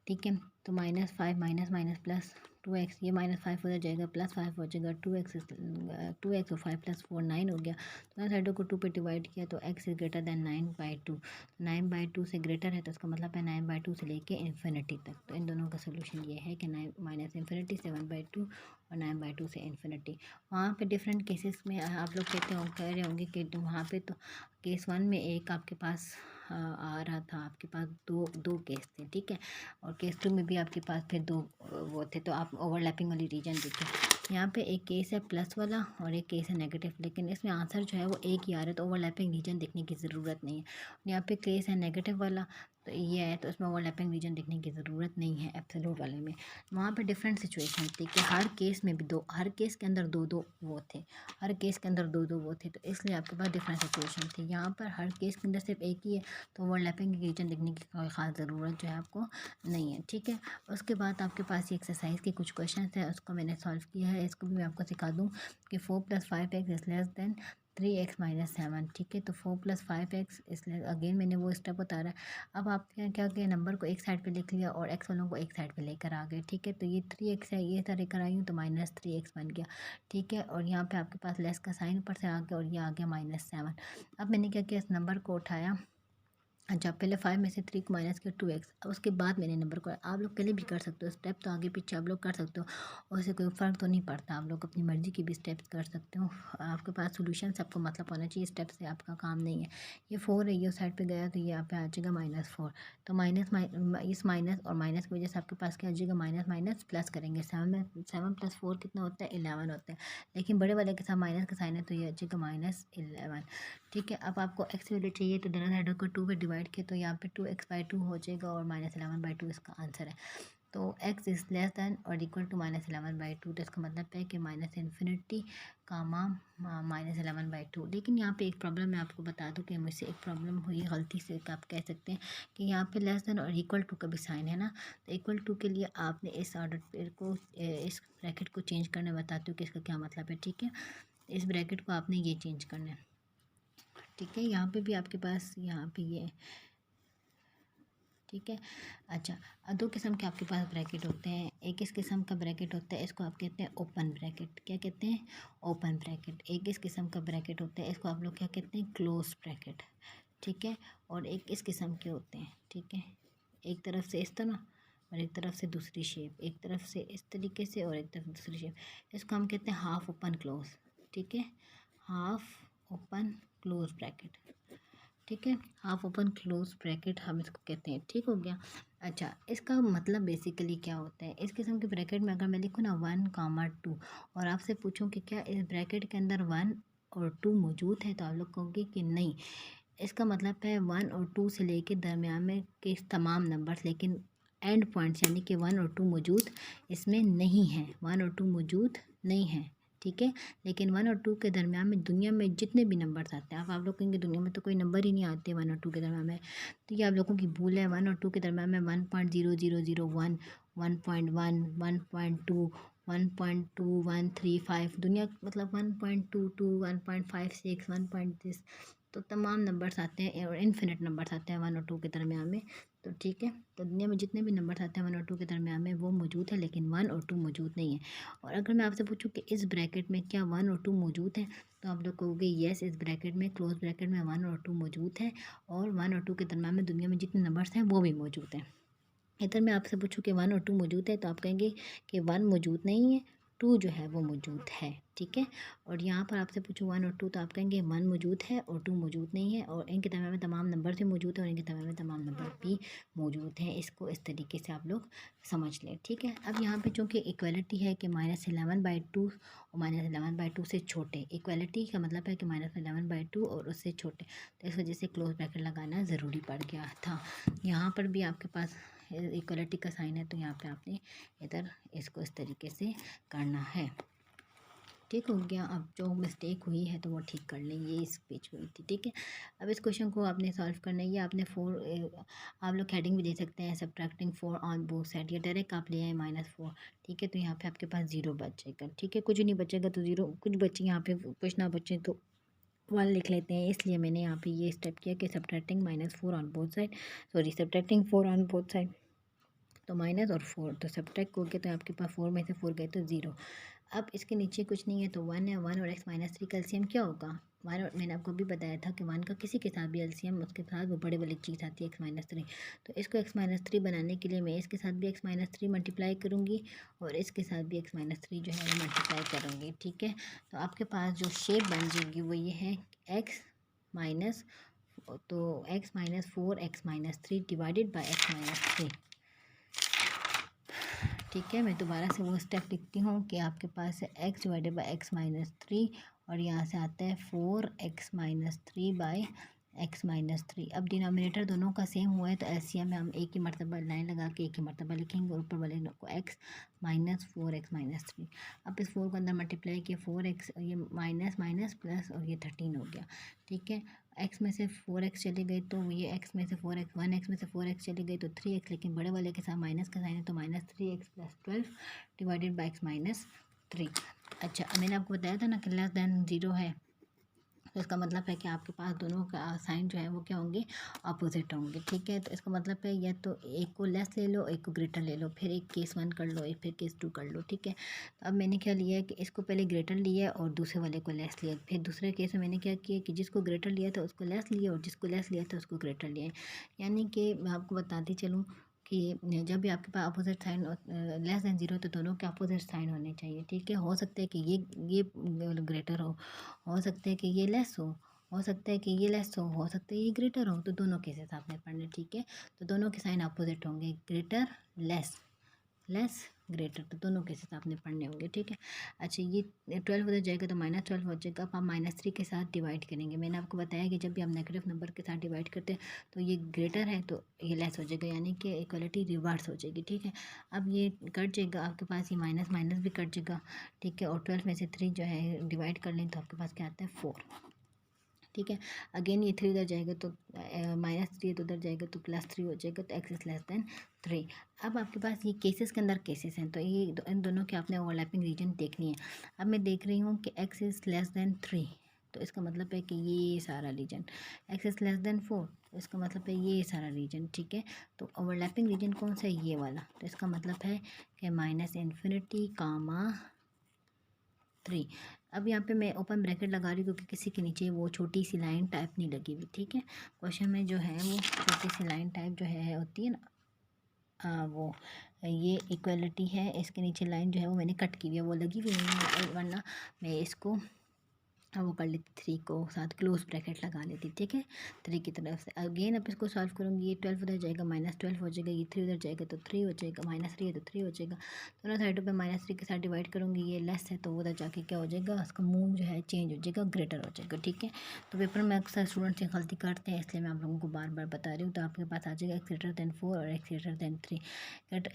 ठीक है, तो -5 माइनस माइनस प्लस 2x, ये -5 हो जाएगा, +5 हो जाएगा, 2x और 5 + 4 9 हो गया। तो साइडों को 2 पे डिवाइड किया तो x इज़ ग्रेटर देन 9/2। 9/2 से ग्रेटर है तो इसका मतलब है 9/2 से लेके इन्फिनिटी तक। तो इन दोनों का सोल्यूशन ये है कि 9 माइनस इन्फिनिटी से 1/2 और 9/2 से इन्फिनिटी। वहाँ पे डिफरेंट केसेस में आप लोग कह रहे होंगे कि वहाँ पे तो केस 1 में एक आपके पास आ रहा था, आपके पास दो केस थे। ठीक है, और केस 2 में भी आपके पास फिर 2 वो थे, तो आप ओवरलैपिंग वाली रीजन देखें। यहाँ पे एक केस है प्लस वाला और एक केस है नेगेटिव, लेकिन इसमें आंसर जो है वो एक ही आ रहा है, तो ओवरलैपिंग रीजन देखने की ज़रूरत नहीं है। यहाँ पे केस है नेगेटिव वाला, तो ये है, तो इसमें ओवरलैपिंग रीजन देखने की ज़रूरत नहीं है एब्सोल्यूट वाले में। वहाँ पे डिफरेंट सिचुएशन थी कि हर केस में भी हर केस के अंदर दो वो थे, हर केस के अंदर दो वो थे, तो इसलिए आपके पास डिफरेंट सिचुएशन थी। यहाँ पर हर केस के अंदर सिर्फ एक ही है, तो ओवरलैपिंग रीजन देखने की कोई ख़ास ज़रूरत जो है आपको नहीं है। ठीक है, उसके बाद आपके पास ये एक्सरसाइज के कुछ क्वेश्चन है, उसको मैंने सॉल्व किया है। इसको भी मैं आपको सिखा दूँ कि 4 + 5x is less then 3x - 7। ठीक है, तो 4 + 5x इसलिए अगेन मैंने वो स्टेप बता रहा है। अब आप क्या किया, नंबर को एक साइड पे लिख लिया और x वालों को एक साइड पे लेकर आ गए। ठीक है, तो ये 3x है, ये इधर लेकर आई हूँ तो -3x बन गया। ठीक है, और यहाँ पे आपके पास लेस का साइन ऊपर से आ गया और ये आ गया -7। अब मैंने क्या किया, इस नंबर को उठाया। अच्छा, पहले 5 में से 3 को माइनस किया 2x, अब उसके बाद मैंने नंबर को, आप लोग पहले भी कर सकते हो स्टेप, तो आगे पीछे आप लोग कर सकते हो, उससे कोई फ़र्क तो नहीं पड़ता। आप लोग अपनी मर्ज़ी की भी स्टेप्स कर सकते हो, आपके पास सोल्यूशन सबको मतलब होना चाहिए, स्टेप से आपका काम नहीं है। ये 4 है, ये उस साइड पे गया तो ये यहाँ पे आ जाएगा -4। तो इस माइनस और माइनस की वजह से आपके पास क्या आ जाएगा, माइनस माइनस प्लस करेंगे। 7 + 4 कितना होता है? 11 होता है, लेकिन बड़े वाले के साथ माइनस का साइन है तो ये आ जाएगा -11। ठीक है, अब आपको x वैल्यू चाहिए तो दोनों साइडों को 2 पे डिवाइड किया तो यहाँ पे 2x/2 हो जाएगा और -11/2 इसका आंसर है। तो x इज़ लेस दैन और इक्वल टू -11/2, तो इसका मतलब है कि -इन्फिनिटी कामा -11/2। लेकिन यहाँ पे एक प्रॉब्लम मैं आपको बता दूँ कि मुझसे एक प्रॉब्लम हुई गलती से, आप कह सकते हैं कि यहाँ पे लेस दैन और इक्वल टू का भी साइन है ना, तो इक्वल टू के लिए आपने इस ऑर्डर को, इस ब्रैकेट को चेंज करना, बताती हूँ कि इसका क्या मतलब है। ठीक है, इस ब्रैकेट को आपने ये चेंज करना है। ठीक है, यहाँ पे भी आपके पास यहाँ पे ये, ठीक है। अच्छा, दो किस्म के आपके पास ब्रैकेट होते हैं। एक इस किस्म का ब्रैकेट होता है, इसको आप कहते हैं ओपन ब्रैकेट। क्या कहते हैं? Open bracket. एक इस किस्म का ब्रैकेट होता है, इसको आप लोग क्या कहते हैं? Close bracket. ठीक है, और एक इस किस्म के होते हैं। ठीक है, एक तरफ से इस तरह और एक तरफ से दूसरी शेप, एक तरफ से इस तरीके से और एक तरफ दूसरी शेप। इसको हम कहते हैं हाफ ओपन क्लोज। ठीक है, हाफ ओपन क्लोज ब्रैकेट। ठीक है, हाफ ओपन क्लोज ब्रैकेट हम इसको कहते हैं। ठीक हो गया। अच्छा, इसका मतलब बेसिकली क्या होता है? इस किस्म के ब्रैकेट में अगर मैं लिखूँ ना 1, 2 और आपसे पूछूं कि क्या इस ब्रैकेट के अंदर 1 और 2 मौजूद है, तो आप लोग कहोगे कि नहीं। इसका मतलब है 1 और 2 से लेके दरमियान में के तमाम नंबर्स, लेकिन एंड पॉइंट्स यानी कि 1 और 2 मौजूद इसमें नहीं है, 1 और 2 मौजूद नहीं है। ठीक है। लेकिन 1 और 2 के दरमियान में दुनिया में जितने भी नंबर्स आते हैं, अब आप लोग कहेंगे दुनिया में तो कोई नंबर ही नहीं आते 1 और 2 के दरमियान में, तो ये आप लोगों की भूल है। 1 और 2 के दरमियान में 1.0001, 1.1, 1.2, 1.2135 दुनिया मतलब 1.22, 1.56, 1.6, तो तमाम नंबर्स आते हैं और इन्फिनिट नंबर्स आते हैं 1 और 2 के दरमियान में। तो ठीक है, तो दुनिया में जितने भी नंबर्स आते हैं 1 और 2 के दरमियान में वो मौजूद है, लेकिन 1 और 2 मौजूद नहीं है। और अगर मैं आपसे पूछूं कि इस ब्रैकेट में क्या 1 और 2 मौजूद है, तो आप लोग कहोगे येस, इस ब्रैकेट में क्लोज ब्रैकेट में 1 और 2 मौजूद है, और 1 और 2 के दरमियान में दुनिया में जितने नंबर्स हैं वो भी मौजूद हैं। इधर मैं आपसे पूछूं कि 1 और 2 मौजूद है, तो आप कहेंगे कि 1 मौजूद नहीं है, 2 जो है वो मौजूद है, ठीक है। और यहाँ पर आपसे पूछूं 1 और 2, तो आप कहेंगे 1 मौजूद है और 2 मौजूद नहीं है, और इनके दरमियान में तमाम नंबर भी मौजूद है और इनके दरमियान में तमाम नंबर भी मौजूद हैं। इसको इस तरीके से आप लोग समझ लें, ठीक है। अब यहाँ पे चूँकि इक्वलिटी है कि -11/2 और -11/2 से छोटे, इक्वलिटी का मतलब है कि -11/2 और उससे छोटे, तो इस वजह से क्लोज ब्रैकेट लगाना ज़रूरी पड़ गया था। यहाँ पर भी आपके पास इक्वलिटी का साइन है, तो यहाँ पे आपने इधर इसको इस तरीके से करना है, ठीक हो गया। अब जो मिस्टेक हुई है तो वो ठीक कर लें, ये इस पेज हुई थी, ठीक है। अब इस क्वेश्चन को आपने सॉल्व करना है। ये आपने 4, आप लोग हेडिंग भी दे सकते हैं, सब्ट्रैक्टिंग 4 ऑन बोथ साइड, या डायरेक्ट आप ले आए -4, ठीक है। तो यहाँ पे आपके पास 0 बचेगा, ठीक है, कुछ नहीं बचेगा तो 0, कुछ बचे यहाँ पे कुछ ना बचे तो 1 लिख लेते हैं। इसलिए मैंने यहाँ पे ये स्टेप किया कि subtracting -4 on both side, sorry subtracting 4 on both side, तो माइनस और 4, तो सब्ट्रैक्ट हो गया तो आपके पास 4 में से 4 गए तो 0। अब इसके नीचे कुछ नहीं है तो 1 है, 1 और x-3 का एलसीएम क्या होगा 1, और मैंने आपको भी बताया था कि 1 का किसी के साथ भी एलसीएम उसके साथ वो बड़े वाली चीज़ आती है x-3, तो इसको x-3 बनाने के लिए मैं इसके साथ भी x-3 मल्टीप्लाई करूँगी और इसके साथ भी x-3 जो है वो मल्टीप्लाई करूँगी, ठीक है। तो आपके पास जो शेप बन जाएगी वो ये है x माइनस, तो x-4 x-3 divided by x-3, ठीक है। मैं दोबारा से वो स्टेप लिखती हूँ कि आपके पास है x/x-3 और यहाँ से आता है 4x-3 x-3। अब डिनोमिनेटर दोनों का सेम हुआ है तो एलसीएम में हम एक ही मरतबा लाइन लगा के एक ही मरतबा लिखेंगे और ऊपर वाले को x-4x-3। अब इस 4 को अंदर मल्टीप्लाई किया 4x, ये माइनस माइनस प्लस और ये 13 हो गया, ठीक है। x में से 4x चले गए तो ये x में से 4x, 1x में से 4x चले गए तो 3x, लेकिन बड़े वाले के साथ माइनस का साइन है तो -3x + 12 डिवाइडेड बाई x-3। अच्छा, मैंने आपको बताया था ना कि लेस दैन 0 है, तो इसका मतलब है कि आपके पास दोनों का साइन जो है वो क्या होंगे, अपोजिट होंगे, ठीक है। तो इसका मतलब है या तो एक को लेस ले लो, एक को ग्रेटर ले लो, फिर एक केस 1 कर लो, एक फिर केस 2 कर लो, ठीक है। तो अब मैंने क्या लिया है कि इसको पहले ग्रेटर लिया और दूसरे वाले को लेस लिया, फिर दूसरे केस में मैंने क्या किया कि जिसको ग्रेटर लिया था उसको लेस लिया और जिसको लेस लिया था उसको ग्रेटर लिया, यानी कि मैं आपको बताती चलूँ कि जब भी आपके पास अपोजिट साइन लेस दैन 0 तो दोनों के अपोजिट साइन होने चाहिए, ठीक है। हो सकता है कि ये ग्रेटर हो सकता है कि ये लेस हो सकता है कि ये लेस हो सकता है ये ग्रेटर हो, तो दोनों केसेस आपने पढ़ने, ठीक है। तो दोनों के साइन अपोजिट होंगे, ग्रेटर लेस, लेस ग्रेटर, तो दोनों केसेस आपने पढ़ने होंगे, ठीक है। अच्छा, ये 12 उधर जाएगा तो -12 हो जाएगा। अब आप -3 के साथ डिवाइड करेंगे। मैंने आपको बताया कि जब भी आप नेगेटिव नंबर के साथ डिवाइड करते हैं तो ये ग्रेटर है तो ये लेस हो जाएगा, यानी कि इक्वलिटी रिवर्स हो जाएगी, ठीक है। अब ये कट जाएगा, आपके पास ये माइनस माइनस भी कट जाएगा, ठीक है। और 12 में से 3 जो है डिवाइड कर लें तो आपके पास क्या आता है 4, ठीक है। अगेन ये 3 उधर जाएगा तो -3 तो उधर जाएगा तो +3 हो जाएगा, तो x इज़ लेस दैन 3। अब आपके पास ये केसेस के अंदर केसेस हैं, तो ये इन दोनों के आपने ओवरलैपिंग रीजन देखनी है। अब मैं देख रही हूँ कि x इज़ लेस दैन 3, तो इसका मतलब है कि ये सारा region, x is less than 4, तो इसका मतलब है ये सारा रीजन, ठीक है। तो ओवरलैपिंग रीजन कौन सा है, ये वाला, तो इसका मतलब है कि -∞, 3। अब यहाँ पे मैं ओपन ब्रैकेट लगा रही हूँ क्योंकि किसी के नीचे वो छोटी सी लाइन टाइप नहीं लगी हुई, ठीक है। क्वेश्चन में जो है वो छोटी सी लाइन टाइप जो है होती है ना, वो ये इक्वलिटी है, इसके नीचे लाइन जो है वो मैंने कट की हुई है, वो लगी हुई नहीं है, वरना मैं इसको वो कर लेती, 3 को साथ क्लोज ब्रैकेट लगा लेती, ठीक है, 3 की तरफ से। अगेन अब इसको सॉल्व करूँगी, ये 12 उधर जाएगा -12 हो जाएगा, ये 3 उधर जाएगा तो 3 हो जाएगा, -3 है तो 3 हो जाएगा, दोनों साइडों पे -3 के साथ डिवाइड करूँगी, ये लेस है तो उधर जाके क्या हो जाएगा, उसका मूव जो है चेंज हो जाएगा, ग्रेटर हो जाएगा, ठीक है। तो पेपर में अक्सर स्टूडेंट से गलती करते हैं, इसलिए मैं आप लोगों को बार बार बता रही हूँ। तो आपके पास आ जाएगा x ग्रेटर दैन 4 और x greater than 3,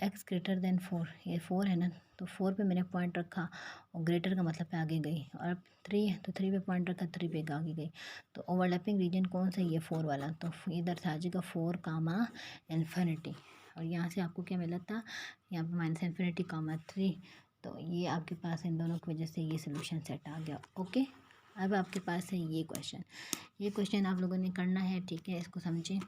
x greater than 4, ये 4 है ना, तो 4 पे मैंने पॉइंट रखा और ग्रेटर का मतलब पे आगे गई, और अब 3 है तो 3 पे पॉइंट रखा, 3 पे आगे गई। तो ओवरलैपिंग रीजन कौन सा, ये 4 वाला, तो इधर से आ जाएगा 4 कामा इन्फिनिटी, और यहाँ से आपको क्या मिला था, यहाँ पे माइनस इन्फिनिटी कामा 3। तो ये आपके पास इन दोनों की वजह से ये सोल्यूशन सेट आ गया। ओके, अब आपके पास है ये क्वेश्चन आप लोगों ने करना है, ठीक है, इसको समझें।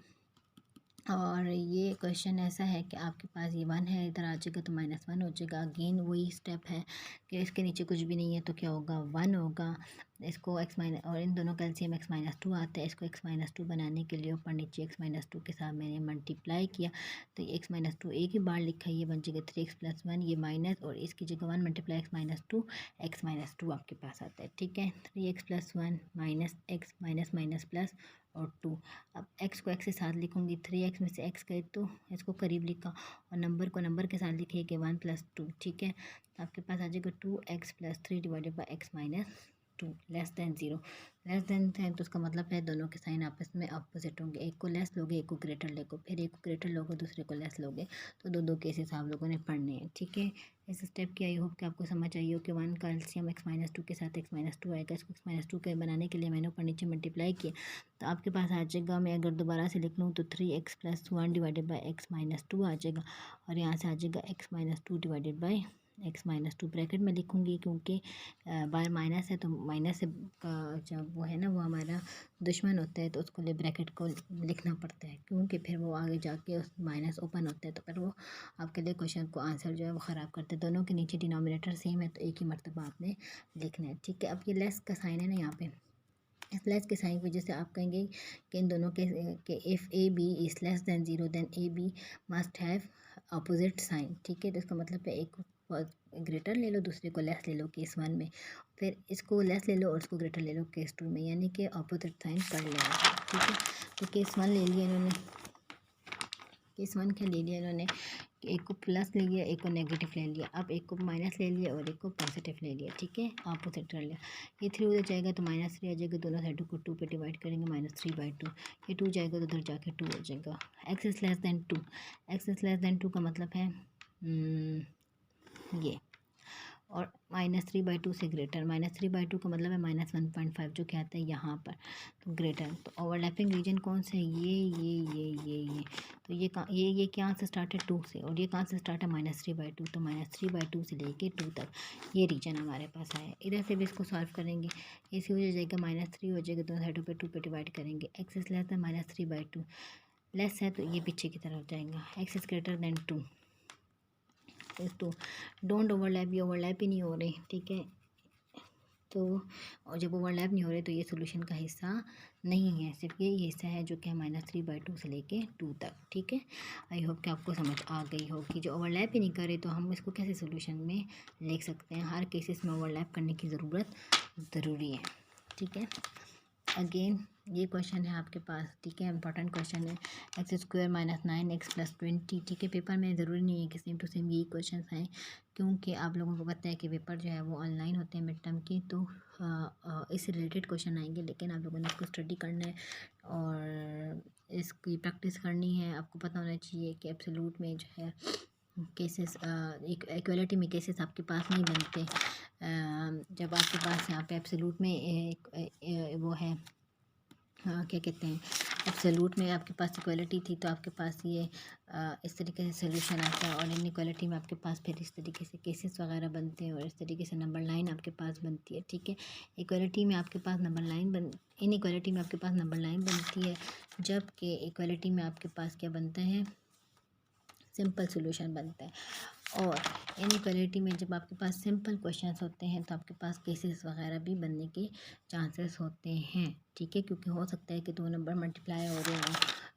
और ये क्वेश्चन ऐसा है कि आपके पास ये 1 है, इधर आ जाएगा तो -1 हो जाएगा। अगेन वही स्टेप है कि इसके नीचे कुछ भी नहीं है तो क्या होगा, 1 होगा। इसको x माइनस, और इन दोनों का एलसीएम x-2 आता है, इसको x-2 बनाने के लिए ऊपर नीचे x-2 के साथ मैंने मल्टीप्लाई किया, तो ये x-2 एक ही बार लिखा है, ये बन जाएगा 3x + 1, ये माइनस, और इसकी जगह 1 × x-2, x-2 आपके पास आता है, ठीक है। 3x + 1 minus x minus minus plus और 2। अब x को x के साथ लिखूंगी, 3x में से x गए तो इसको करीब लिखा, और नंबर को नंबर के साथ लिखे कि 1 + 2, ठीक है। तो आपके पास आ जाएगा 2x + 3 / x-2 less than 0। Less than है तो उसका मतलब है दोनों के साइन आपस में अपोजिट होंगे, एक को लेस लोगे, एक को ग्रेटर लोगे, फिर एक को ग्रेटर लोगे, दूसरे को लेस लोगे, तो दो केसेस आप लोगों ने पढ़ने हैं, ठीक है। इस स्टेप की आई होप कि आपको समझ आई हो कि 1 का एलसीएम x-2 के साथ x-2 आएगा। इसको x-2 के बनाने के लिए मैंने ऊपर नीचे मल्टीप्लाई किया, तो आपके पास आ जाएगा, मैं अगर दोबारा से लिख लूँ तो 3x + 1 / x-2 आ जाएगा, और यहाँ से आ जाएगा x-2 / x-2 ब्रैकेट में लिखूँगी, क्योंकि बार माइनस है तो माइनस से जब वो है ना वो हमारा दुश्मन होता है, तो उसको लिए ब्रैकेट को लिखना पड़ता है, क्योंकि फिर वो आगे जाके उस माइनस ओपन होता है, तो फिर वो आपके लिए क्वेश्चन को आंसर जो है वो ख़राब करते हैं। दोनों के नीचे डिनोमिनेटर सेम है तो एक ही मरतबा आपने लिखना है, ठीक है। अब ये लेस का साइन है ना, यहाँ पे इस लेस के साइन की वजह से आप कहेंगे कि इन दोनों के if A B is less than 0 then A B must have opposite sign, ठीक है। तो इसका मतलब है एक ग्रेटर ले लो, दूसरे को लेस ले लो केस 1 में, फिर इसको लेस ले लो और इसको ग्रेटर ले लो केस 2 में, यानी कि अपोजिट साइन कर लेना, ठीक है। तो केस 1 ले लिया इन्होंने, केस 1 क्या ले लिया इन्होंने, एक को प्लस ले लिया, एक को नेगेटिव ले लिया, अब एक को माइनस ले लिया और एक को पॉजिटिव ले लिया, ठीक है, अपोजिट कर लिया। ये 3 उधर जाएगा तो -3 आ जाएगा, दोनों साइडों को 2 पे डिवाइड करेंगे, -3/2, ये 2 जाएगा तो उधर जाके 2 हो जाएगा। x is less then 2, x is less then 2 का मतलब है ये, और -3/2 से ग्रेटर, -3/2 का मतलब है -1.5 जो क्या आता है यहाँ पर, तो ग्रेटर। तो ओवरलैपिंग रीजन कौन सा है, ये तो ये कहाँ से स्टार्ट है, 2 से, और ये कहाँ से स्टार्ट है, -3/2, तो -3/2 से लेके 2 तक ये रीजन हमारे पास आया। इधर से भी इसको सॉल्व करेंगे, इसी हो जाएगा -3 हो जाएगा, दोनों साइडों पे 2 पे डिवाइड करेंगे, x is less then -3/2, less है तो ये पीछे की तरफ जाएगा, x इज़ ग्रेटर देन 2, तो डोंट ओवरलैप, ये ओवरलैप ही नहीं हो रहे, ठीक है। तो और जब ओवरलैप नहीं हो रहे तो ये सोल्यूशन का हिस्सा नहीं है, सिर्फ ये हिस्सा है जो कि -3/2 से लेके 2 तक, ठीक है। आई होप कि आपको समझ आ गई होगी। जो ओवरलैप ही नहीं करे तो हम इसको कैसे सोल्यूशन में लिख सकते हैं, हर केसेस में ओवरलैप करने की ज़रूरत ज़रूरी है, ठीक है। अगेन ये क्वेश्चन है आपके पास, ठीक है, इंपॉर्टेंट क्वेश्चन है, x² - 9x + 20, ठीक है। पेपर में ज़रूरी नहीं है कि सेम टू सेम यही क्वेश्चन आए, क्योंकि आप लोगों को पता है कि पेपर जो है वो ऑनलाइन होते हैं मिड टर्म की, तो इससे रिलेटेड क्वेश्चन आएंगे, लेकिन आप लोगों ने इसको स्टडी करना है और इसकी प्रैक्टिस करनी है। आपको पता होना चाहिए कि एब्सोल्यूट में जो है केसेस, इक्वलिटी में केसेस आपके पास नहीं बनते। जब आपके पास यहाँ पे एब्सोल्यूट में वो है, हाँ क्या कहते हैं, एब्सोल्यूट में आपके पास इक्वलिटी थी, तो आपके पास ये इस तरीके से सोल्यूशन आता है, और इनइक्वालिटी में आपके पास फिर इस तरीके से केसेस वगैरह बनते हैं, और इस तरीके से नंबर लाइन आपके पास बनती है, ठीक है। इक्वलिटी में आपके पास नंबर लाइन इनइक्वालिटी में आपके पास नंबर लाइन बनती है, जबकि इक्वलिटी में आपके पास क्या बनता है, सिंपल सोल्यूशन बनता है। और इनइक्वालिटी में जब आपके पास सिंपल क्वेश्चंस होते हैं तो आपके पास केसेस वगैरह भी बनने के चांसेस होते हैं, ठीक है, क्योंकि हो सकता है कि 2 नंबर मल्टीप्लाई हो रहे हों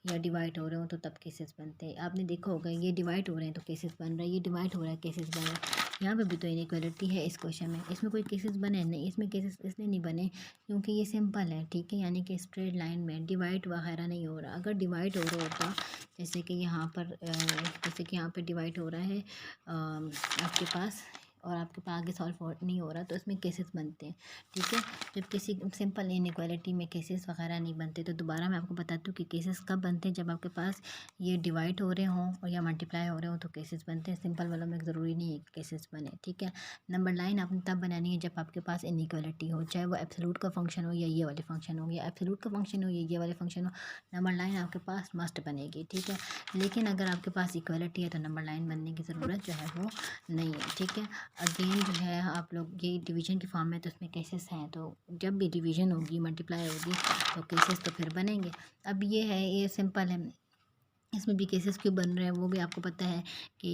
या डिवाइड हो रहे हों तो तब केसेस बनते हैं। आपने देखा होगा ये डिवाइड हो रहे हैं तो केसेस बन रहा है, ये डिवाइड हो रहा है केसेस बन रहा है। यहाँ पे भी तो इनइक्वालिटी है इस क्वेश्चन में, इसमें कोई केसेस बने नहीं, इसमें केसेस इसलिए नहीं बने क्योंकि ये सिंपल है, ठीक है, यानी कि स्ट्रेट लाइन में डिवाइड वगैरह नहीं हो रहा। अगर डिवाइड हो रहा होता, जैसे कि यहाँ पर डिवाइड हो रहा है आपके पास और आपके पास आगे सॉल्व नहीं हो रहा तो इसमें केसेस बनते हैं, ठीक है। जब किसी सिंपल इनइक्वालिटी में केसेस वगैरह नहीं बनते तो दोबारा मैं आपको बताती हूँ कि केसेस कब बनते हैं, जब आपके पास ये डिवाइड हो रहे हों और या मल्टीप्लाई हो रहे हों तो केसेस बनते हैं। सिंपल वालों में ज़रूरी नहीं है केसेस बने, ठीक है। नंबर लाइन आपने तब बनानी है जब आपके पास इनइक्वालिटी हो, चाहे वो एब्सोल्यूट का फंक्शन हो या ये वाले फंक्शन हो, या एब्सोल्यूट का फंक्शन हो या ये वाले फंक्शन हो, नंबर लाइन आपके पास मस्ट बनेगी, ठीक है। लेकिन अगर आपके पास इक्वालिटी है तो नंबर लाइन बनने की ज़रूरत जो है वो नहीं है, ठीक है। अगेन जो है आप लोग ये डिवीजन की फॉर्म में तो उसमें केसेस हैं, तो जब भी डिवीजन होगी मल्टीप्लाई होगी तो केसेस तो फिर बनेंगे। अब ये है, ये सिंपल है, इसमें भी केसेस क्यों बन रहे हैं वो भी आपको पता है कि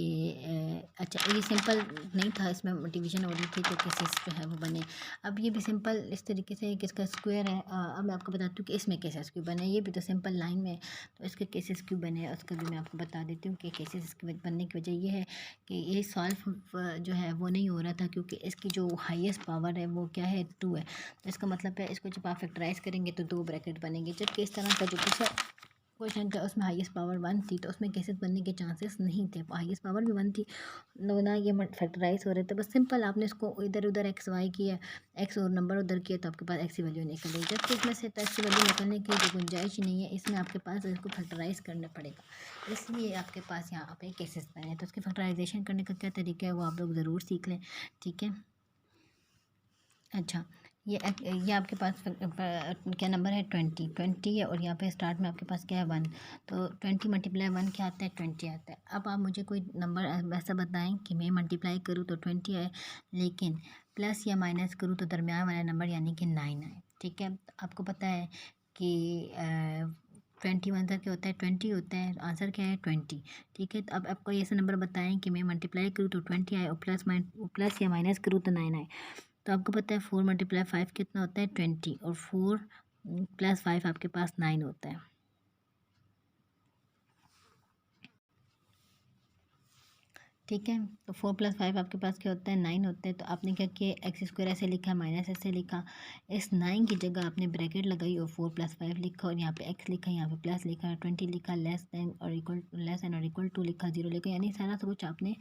अच्छा ये सिंपल नहीं था, इसमें डिवीजन हो रही थी तो केसेस जो है वो बने। अब ये भी सिंपल इस तरीके से किसका स्क्वायर है, अब मैं आपको बताती हूँ कि इसमें केसेस क्यों बने। ये भी तो सिंपल लाइन में है तो इसके केसेस क्यों बने उसका भी मैं आपको बता देती हूँ कि केसेस इसके बनने की वजह ये है कि ये सॉल्व जो है वो नहीं हो रहा था क्योंकि इसकी जो हाईएस्ट पावर है वो क्या है, 2 है। तो इसका मतलब है इसको जब आप फैक्टराइज करेंगे तो 2 ब्रैकेट बनेंगे, जबकि इस तरह का जो दूसरा क्वेश्चन था उसमें हाईएस्ट पावर 1 थी तो उसमें केसेस बनने के चांसेस नहीं थे, हाईएस्ट पावर भी 1 थी, ना ये फैक्टराइज हो रहे थे। बस सिंपल आपने इसको इधर उधर एक्स वाई किया, एक्स और नंबर उधर किया तो आपके पास एक्स की वैल्यू निकल गई, जबकि इसमें से तो एक्स की वैल्यू निकलने की जो गुंजाइश ही नहीं है, इसमें आपके पास इसको फैक्टराइज करना पड़ेगा, इसलिए आपके पास यहाँ पे केसेस बने। तो उसके फैक्टराइजेशन करने का क्या तरीका है वो आप लोग ज़रूर सीख लें, ठीक है। अच्छा, ये आपके पास क्या नंबर है, 20 है और यहाँ पे स्टार्ट में आपके पास क्या है, 1। तो 20 मल्टीप्लाई 1 क्या आता है, 20 आता है। अब आप मुझे कोई नंबर ऐसा बताएं कि मैं मल्टीप्लाई करूँ तो 20 आए, लेकिन प्लस या माइनस करूँ तो दरमियान वाला नंबर यानी कि 9 आए, ठीक है। आपको पता है कि 20 आंसर क्या होता है, 20 होता है, आंसर क्या है 20, ठीक है। तो अब आपको ऐसा नंबर बताएं कि मैं मल्टीप्लाई करूँ तो 20 आए और प्लस या माइनस करूँ तो 9 आए। तो आपको पता है 4 मल्टीप्लाई 5 कितना होता है, 20, और 4 प्लस 5 आपके पास 9 होता है, ठीक है। तो 4 प्लस 5 आपके पास क्या होता है, 9 होता है। तो आपने क्या किया, एक्स स्क्वायर ऐसे लिखा, माइनस ऐसे लिखा, इस 9 की जगह आपने ब्रैकेट लगाई और 4 प्लस 5 लिखा और यहाँ पे एक्स लिखा, यहाँ पे प्लस लिखा, 20 लिखा, लेस देन और इक्वल टू लिखा, 0 लिखा, यानी सारा कुछ आपने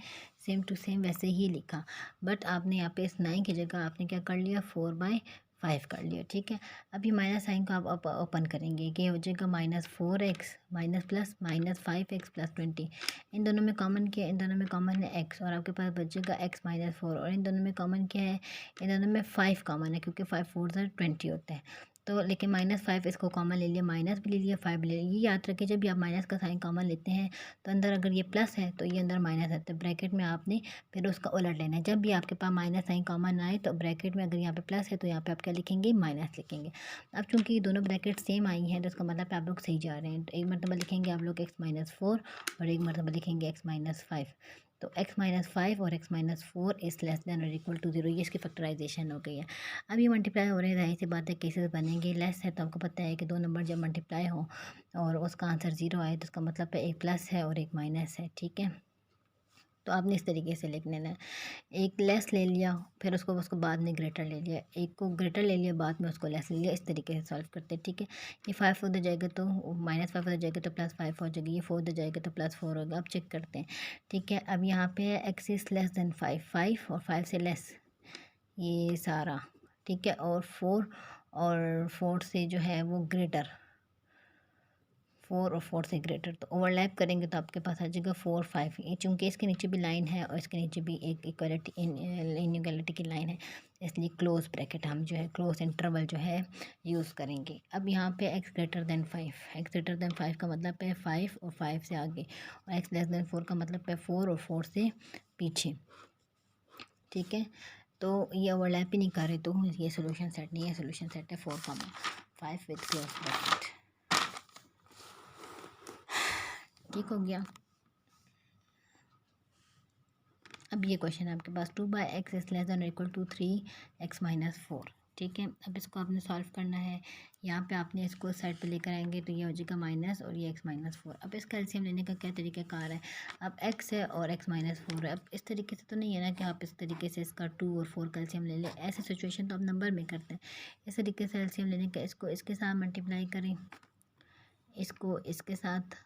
सेम टू सेम वैसे ही लिखा। बट आपने यहाँ पे इस 9 की जगह आपने क्या कर लिया, 4/5 कर लिया, ठीक है। अभी माइनस साइन को आप ओपन करेंगे कि हो जाएगा -4x -5x + 20। इन दोनों में कॉमन क्या है, इन दोनों में कॉमन है x और आपके पास बचेगा x - 4, और इन दोनों में कॉमन क्या है, इन दोनों में 5 कॉमन है क्योंकि 5 4 20 होता है। तो लेकिन -5 इसको कॉमन ले लिया, माइनस भी ले लिया, 5 भी ले लिया। ये याद रखिए जब भी आप माइनस का साइन कॉमन लेते हैं तो अंदर अगर ये प्लस है तो ये अंदर माइनस है, तो ब्रैकेट में आपने फिर उसका उलट लेना है। जब भी आपके पास माइनस साइन कॉमन आए तो ब्रैकेट में अगर यहाँ पे प्लस है तो यहाँ पे आप क्या लिखेंगे, माइनस लिखेंगे। अब चूंकि ये दोनों ब्रैकेट सेम आई हैं तो इसका मतलब आप लोग सही जा रहे हैं। तो एक मरतबा लिखेंगे आप लोग x-4 और एक मरतबा लिखेंगे x-5। तो x-5 और x-4 इज़ लेस देन और इक्वल टू 0, ये इसकी फैक्टराइजेशन हो गई है। अब ये मल्टीप्लाई हो रहे हैं, जाहिर सी बात है केसेस बनेंगे। लेस है तो आपको पता है कि दो नंबर जब मल्टीप्लाई हो और उसका आंसर 0 आए तो उसका मतलब है एक प्लस है और एक माइनस है, ठीक है। तो आपने इस तरीके से लिख लेना है, एक लेस ले लिया फिर उसको उसको बाद में ग्रेटर ले लिया, एक को ग्रेटर ले लिया बाद में उसको लेस ले लिया, इस तरीके से सॉल्व करते हैं, ठीक है। ये 5 उधर जाएगा तो -5 उधर जाएगा तो +5 हो जाएगी, ये 4 उधर जाएगा तो +4 होगा। अब चेक करते हैं, ठीक है। अब यहाँ पे है x इज़ लेस देन 5 और 5 से लेस ये सारा, ठीक है, और 4 से जो है वो ग्रेटर, 4 और 4 से ग्रेटर, तो ओवरलैप करेंगे तो आपके पास आ जाएगा 4 5। ये चूँकि इसके नीचे भी लाइन है और इसके नीचे भी एक इक्वलिटी इनइक्वालिटी की लाइन है, इसलिए क्लोज ब्रैकेट हम जो है क्लोज इंटरवल जो है यूज़ करेंगे। अब यहाँ पे x ग्रेटर देन 5 का मतलब है 5 और 5 से आगे, और x लेस देन 4 का मतलब है 4 और 4 से पीछे, ठीक है। तो ये ओवरलैप ही नहीं कर रहे तो ये सोल्यूशन सेट नहीं है, सोल्यूशन सेट है 4, 5 विद क्लोज ब्रैकेट, ठीक हो गया। अब ये क्वेश्चन है आपके पास 2/x इज़ लेस देन और इक्वल टू 3x - 4, ठीक है। अब इसको आपने सॉल्व करना है, यहाँ पे आपने इसको साइड पे लेकर आएंगे तो ये हो जाएगा माइनस और ये x - 4। अब इसका एलसीएम लेने का क्या तरीका कार है, अब x है और x - 4 है। अब इस तरीके से तो नहीं है ना कि आप इस तरीके से इसका 2 और 4 का एलसीएम ले लें, ऐसे सिचुएशन तो आप नंबर में करते हैं। इस तरीके से एलसीएम लेने का, इसको इसके साथ मल्टीप्लाई करें, इसको इसके साथ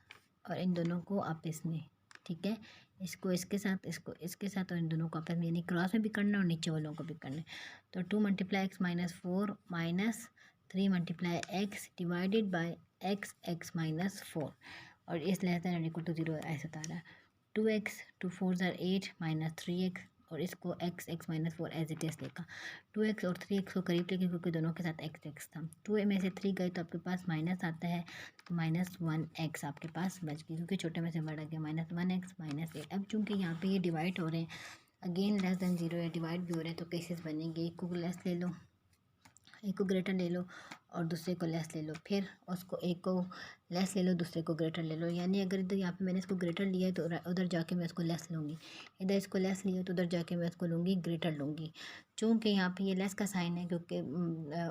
और इन दोनों को आपस में, ठीक है। इसको इसके साथ, इसको इसके साथ, और इन दोनों को आपस में यानी क्रॉस में भी करना और नीचे वालों को भी करना है। तो 2 × x-4 minus 3 × x divided by x(x-4) और इस लेस दैन इक्वल टू 0 ऐसे उतारा है। 2x 2 4 8 माइनस 3x और इसको x(x-4) एज इट इज लेगा। 2x और 3x को करीब लेके क्योंकि दोनों के साथ x था। 2 में से 3 गए तो आपके पास माइनस आता है, तो -1x आपके पास बच गई क्योंकि छोटे में से बड़ा गया। -1x -8। अब चूँकि यहाँ पे ये डिवाइड हो रहे हैं, अगेन लेस दैन 0 है, डिवाइड भी हो रहे हैं, तो केसेस बनेंगे। एक को लेस ले लो, एक को ग्रेटर ले लो और दूसरे को लेस ले लो, फिर उसको एक को लेस ले लो, दूसरे को ग्रेटर ले लो। यानी अगर इधर यहाँ पे मैंने इसको ग्रेटर लिया है तो उधर जाके मैं इसको लेस लूँगी, इधर इसको लेस लिया तो उधर जाके मैं इसको लूँगी ग्रेटर लूँगी। चूँकि यहाँ पे ये लेस का साइन है क्योंकि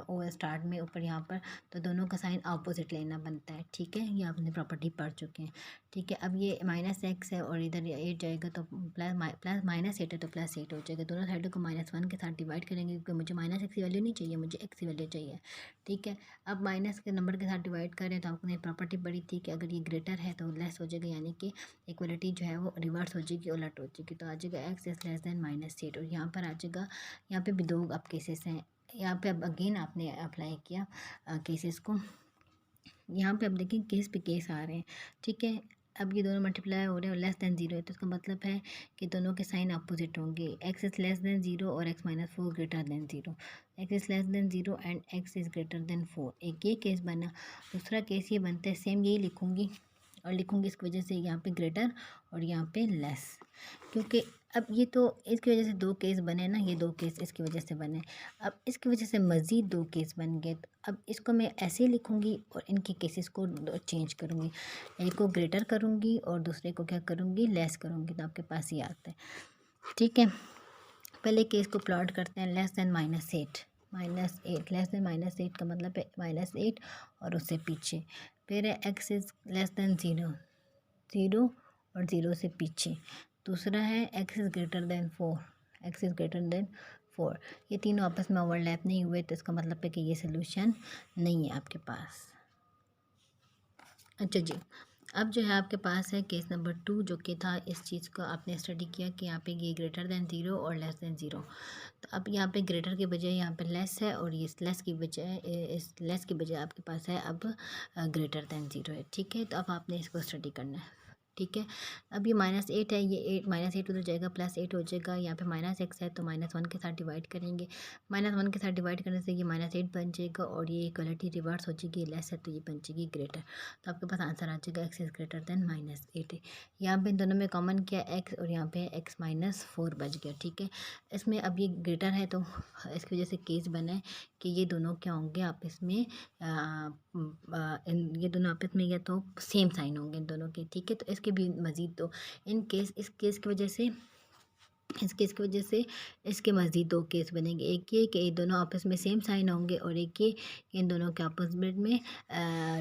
ओ स्टार्ट में ऊपर यहाँ पर, तो दोनों का साइन अपोजिट लेना बनता है, ठीक है। ये आपने प्रॉपर्टी पढ़ चुके हैं, ठीक है। अब ये -x है और इधर 8 जाएगा तो प्लस -8 है तो +8 हो जाएगा। दोनों साइडों को -1 के साथ डिवाइड करेंगे क्योंकि मुझे -x की वैल्यू नहीं चाहिए, मुझे x की वैल्यू चाहिए, ठीक है। अब माइनस के नंबर के साथ डिवाइड करें तो आपने प्रॉपर्टी पढ़ी थी कि अगर ये ग्रेटर है तो लेस हो जाएगा, यानी कि इक्वलिटी जो है वो रिवर्स हो जाएगी, उलट हो जाएगी। तो आ जाएगा x इज लेस दैन -8 और यहाँ पर आ जाएगा, यहाँ पे भी दो अब केसेस हैं। यहाँ पे अब अगेन आपने अप्लाई किया केसेस को, यहाँ पे अब देखिए केस पे केस आ रहे हैं, ठीक है। अब ये दोनों मल्टीप्लाई हो रहे हैं और लेस दैन 0 है, तो इसका मतलब है कि दोनों के साइन अपोजिट होंगे। x इज़ लेस दैन 0 और x-4 greater than 0, x is less then 0 and x is greater than 4। एक ये केस बना। दूसरा केस ये बनता है, सेम यही लिखूँगी और लिखूँगी इसकी वजह से यहाँ पे ग्रेटर और यहाँ पे लेस, क्योंकि अब ये तो इसकी वजह से दो केस बने ना, ये दो केस इसकी वजह से बने। अब इसकी वजह से मज़ीद दो केस बन गए, तो अब इसको मैं ऐसे ही लिखूँगी और इनके केसेस को चेंज करूँगी, एक को ग्रेटर करूँगी और दूसरे को क्या करूँगी, लेस करूँगी। तो आपके पास ये आता है, ठीक है। पहले केस को प्लॉट करते हैं, लेस दैन -8, -8 लेस दैन -8 का मतलब है -8 और उससे पीछे। फिर है x इज़ लेस दैन 0, 0 और 0 से पीछे। दूसरा है x is greater than 4, x is greater than 4। ये तीनों आपस में ओवरलैप नहीं हुए, तो इसका मतलब है कि ये सोल्यूशन नहीं है आपके पास। अच्छा जी, अब जो है आपके पास है केस नंबर 2, जो कि था इस चीज़ को आपने स्टडी किया कि यहाँ पे ये ग्रेटर दैन 0 और लेस दैन 0। तो अब यहाँ पे ग्रेटर के बजाय यहाँ पे लेस है और ये लेस की बजाय, इस लेस की बजाय आपके पास है अब ग्रेटर दैन 0 है, ठीक है। तो अब आपने इसको स्टडी करना है, ठीक है। अब ये -8 है, ये 8 -8 उधर जाएगा, +8 हो जाएगा। यहाँ पे -x है तो -1 के साथ डिवाइड करेंगे, -1 के साथ डिवाइड करने से ये -8 बन जाएगा और ये इक्वलिटी रिवर्स हो जाएगी, लेस है तो ये बन जाएगी ग्रेटर। तो आपके पास आंसर आ जाएगा x इज़ ग्रेटर दैन -8। यहाँ पे इन दोनों में कॉमन किया x और यहाँ पे x-4 बच गया, ठीक है। इसमें अब ये ग्रेटर है तो इसकी वजह से केस बना है कि ये दोनों क्या होंगे आपस में, ये दोनों आपस में या तो सेम साइन होंगे इन दोनों के, ठीक है। तो इसके भी मज़ीद दो, इन केस इस केस की वजह से, इस केस की वजह से इसके मज़ीद दो केस बनेंगे। एक ये कि ये दोनों आपस में सेम साइन होंगे और एक ये इन दोनों के आपस में